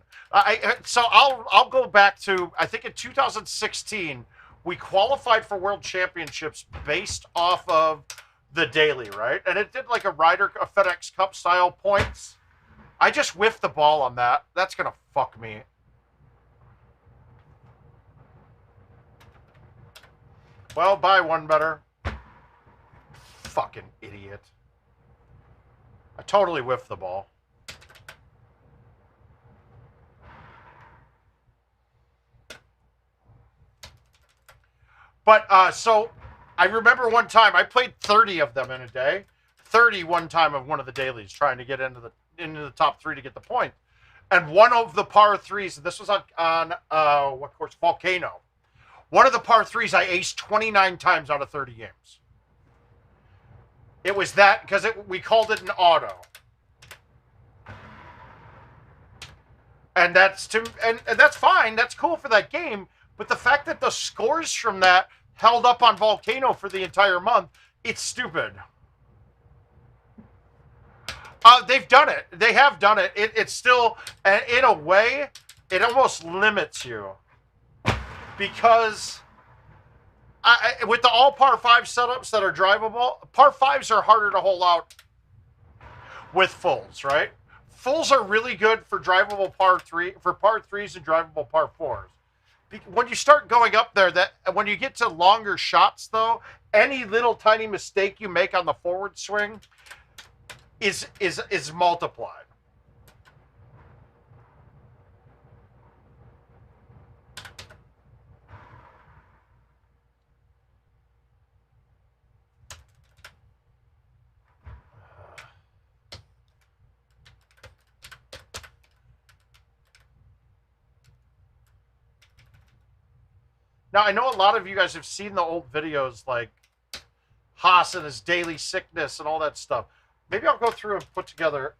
So I'll go back to, I think in 2016 we qualified for World Championships based off of the daily, right? And it did like a FedEx Cup style points. I just whiffed the ball on that. That's gonna fuck me. Well, buy 1 better. Fucking idiot. I totally whiffed the ball. But, so, I remember one time, I played 30 of them in a day. 30 one time of one of the dailies, trying to get into the top 3 to get the point. And one of the par 3s, and this was on what course? Volcano. One of the par 3s I aced 29 times out of 30 games. It was that, because we called it an auto. And that's and that's fine. That's cool for that game. But the fact that the scores from that held up on Volcano for the entire month, it's stupid. They've done it. They have done it. It's still, in a way, it almost limits you. Because with the all par 5 setups that are drivable, par 5s are harder to hold out with fulls, right? Fulls are really good for drivable par 3s and drivable par 4s. When you start going up there, when you get to longer shots, though, any little tiny mistake you make on the forward swing is multiplied. Now, I know a lot of you guys have seen the old videos like Haas and his daily sickness and all that stuff. Maybe I'll go through and put together.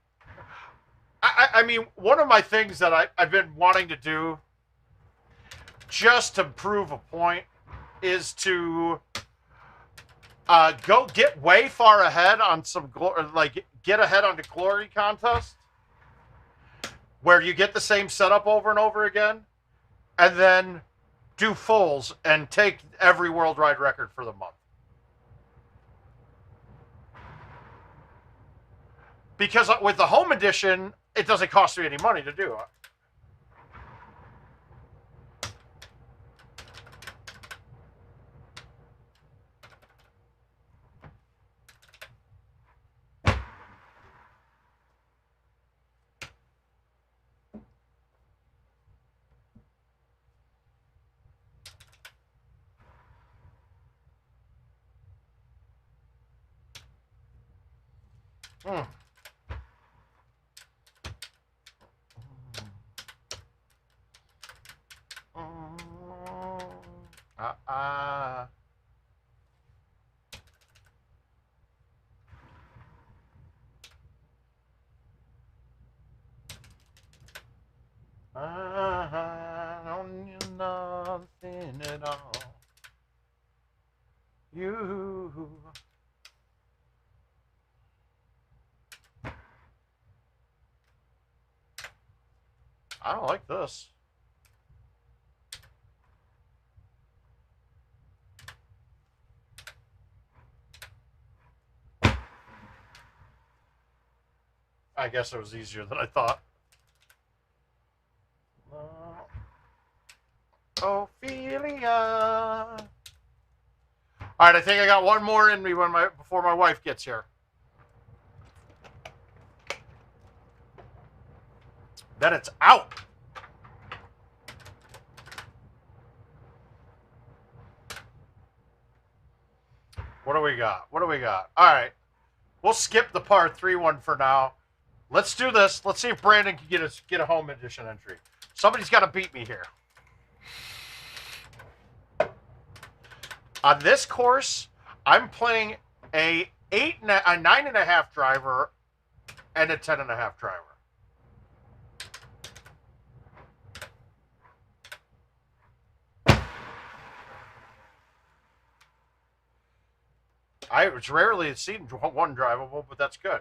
I mean, one of my things that I've been wanting to do just to prove a point is to Go get way far ahead on some get ahead on the glory contest where you get the same setup over and over again, and then do fulls and take every worldwide record for the month. Because with the home edition, it doesn't cost me any money to do it. Hmm. I don't need nothing at all. You. I don't like this. I guess it was easier than I thought. Ophelia. All right, I think I got one more in me before my wife gets here. Then it's out. What do we got? What do we got? All right, we'll skip the par 3 one for now. Let's do this. Let's see if Brandon can get a home edition entry. Somebody's got to beat me here. On this course, I'm playing a 9.5 driver and a 10.5 driver. It's rarely seen one drivable, but that's good.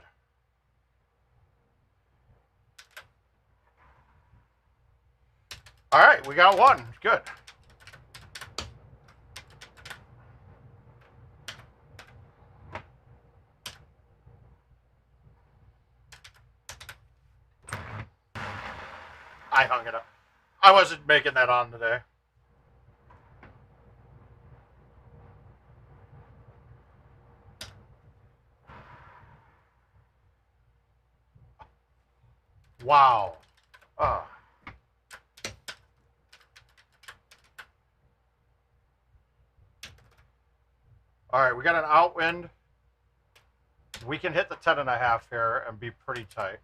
All right, we got one. Good. I hung it up. I wasn't making that on today. Wow. Oh. All right, we got an outwind. We can hit the 10.5 here and be pretty tight.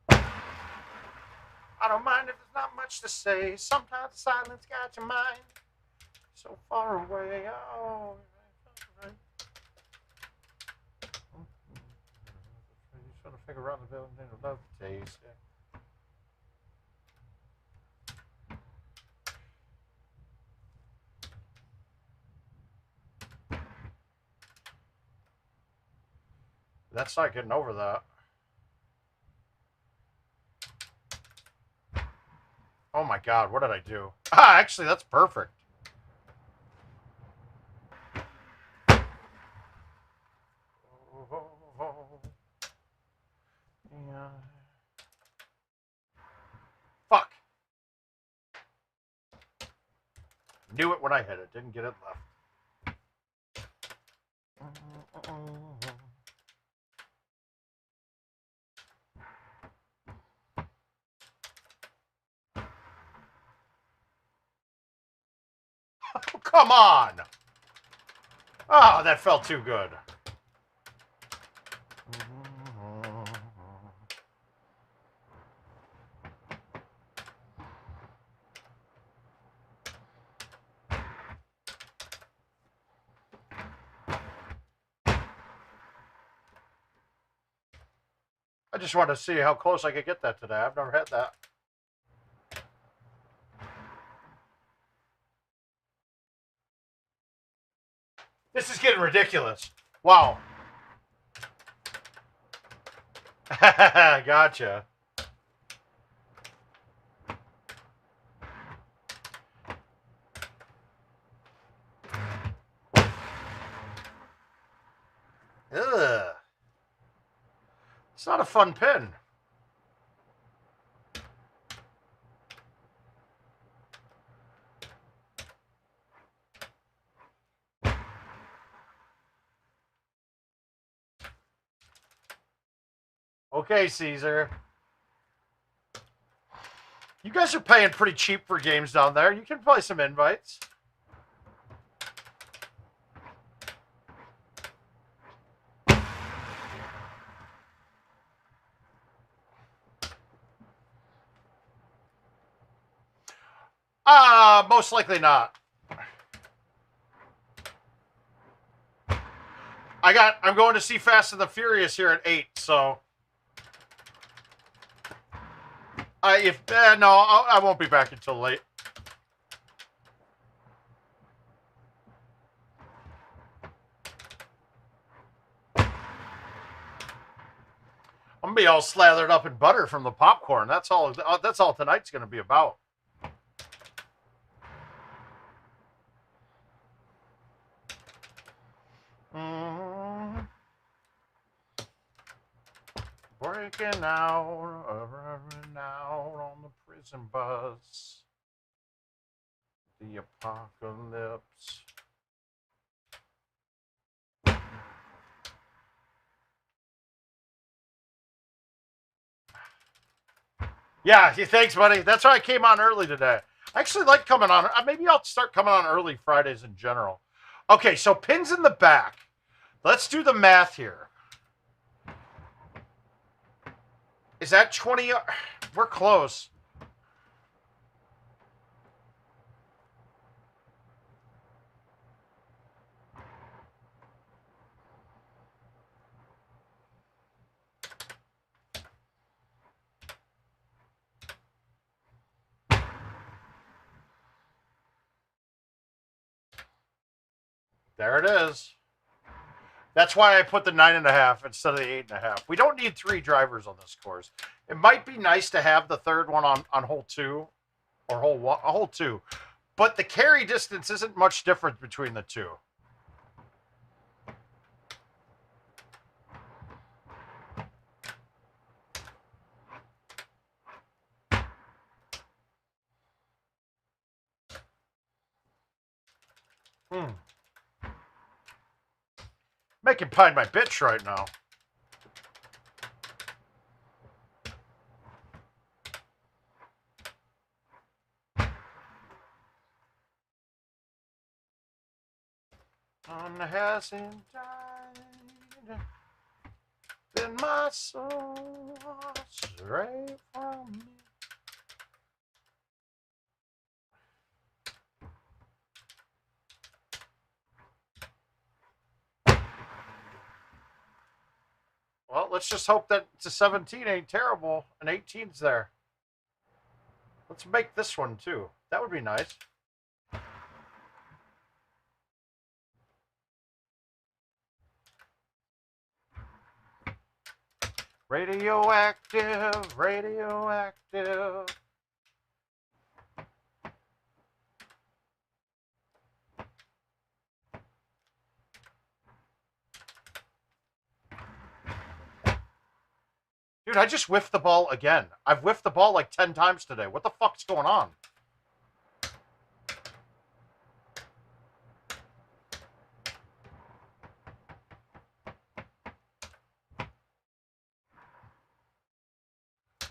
I don't mind if there's not much to say. Sometimes the silence got your mind so far away. Oh. Trying to figure out the building of love taste. That's not getting over that. Oh my God, what did I do? Ah, actually, that's perfect. Yeah. Fuck. Knew it when I hit it. Didn't get it left. Oh, come on. Oh, that felt too good. I just wanted to see how close I could get that today. I've never had that. This is getting ridiculous. Wow. Gotcha. Ugh. It's not a fun pin. Okay, Caesar. You guys are paying pretty cheap for games down there. You can play some invites. Most likely not. I'm going to see Fast and the Furious here at 8, so I won't be back until late. I'm gonna be all slathered up in butter from the popcorn. That's all tonight's gonna be about. Breaking out on the prison bus. The apocalypse. Yeah, thanks, buddy. That's why I came on early today. I actually like coming on. Maybe I'll start coming on early Fridays in general. Okay, so pins in the back. Let's do the math here. Is that 20? We're close. There it is. That's why I put the 9.5 instead of the 8.5. We don't need 3 drivers on this course. It might be nice to have the third one on hole 2 or hole 2, but the carry distance isn't much different between the two. Making pine my bitch right now. One hasn't died, then my soul straight from me. Well, let's just hope that the 17 ain't terrible and 18's there. Let's make this one too. That would be nice. Radioactive, radioactive. Dude, I just whiffed the ball again. I've whiffed the ball like 10 times today. What the fuck's going on?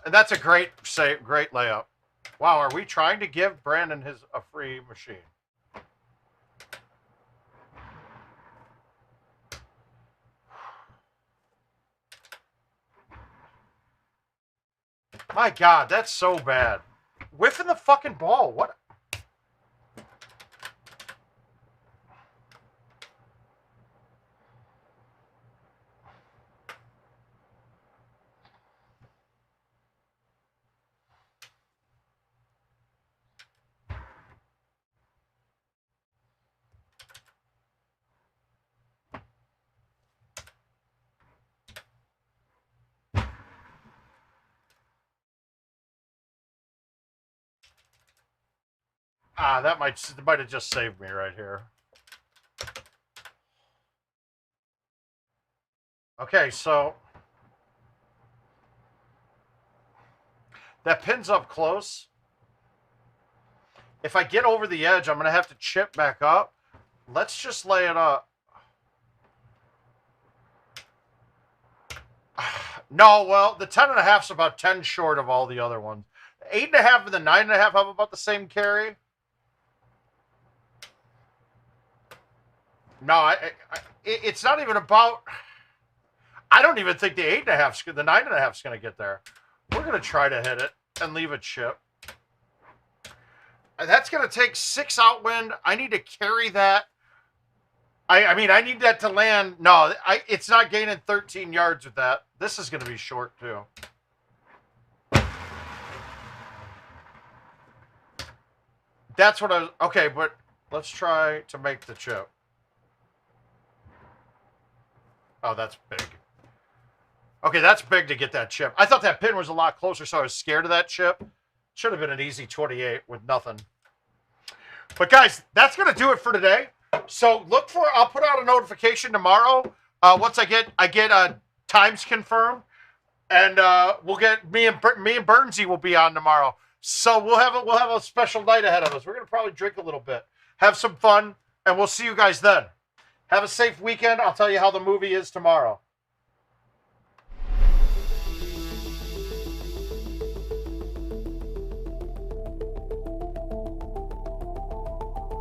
And that's a great layup. Wow, are we trying to give Brandon a free machine? My God, that's so bad. Whiffing the fucking ball. What? That might have just saved me right here. Okay, so that pin's up close. If I get over the edge, I'm going to have to chip back up. Let's just lay it up. No, well, the 10.5 is about 10 short of all the other ones. The 8.5 and the 9.5 have about the same carry. No, it's not even about... I don't even think the 8.5, the 9.5 is going to get there. We're going to try to hit it and leave a chip. That's going to take 6 outwind. I need to carry that. I mean, I need that to land. No, it's not gaining 13 yards with that. This is going to be short, too. That's what I was... Okay, but let's try to make the chip. Oh, that's big. Okay, that's big to get that chip. I thought that pin was a lot closer, so I was scared of that chip. Should have been an easy 28 with nothing. But guys, that's going to do it for today. So look for, I'll put out a notification tomorrow. Once I get times confirmed. And we'll get, me and Bernsey will be on tomorrow. So we'll have a special night ahead of us. We're going to probably drink a little bit. Have some fun. And we'll see you guys then. Have a safe weekend. I'll tell you how the movie is tomorrow.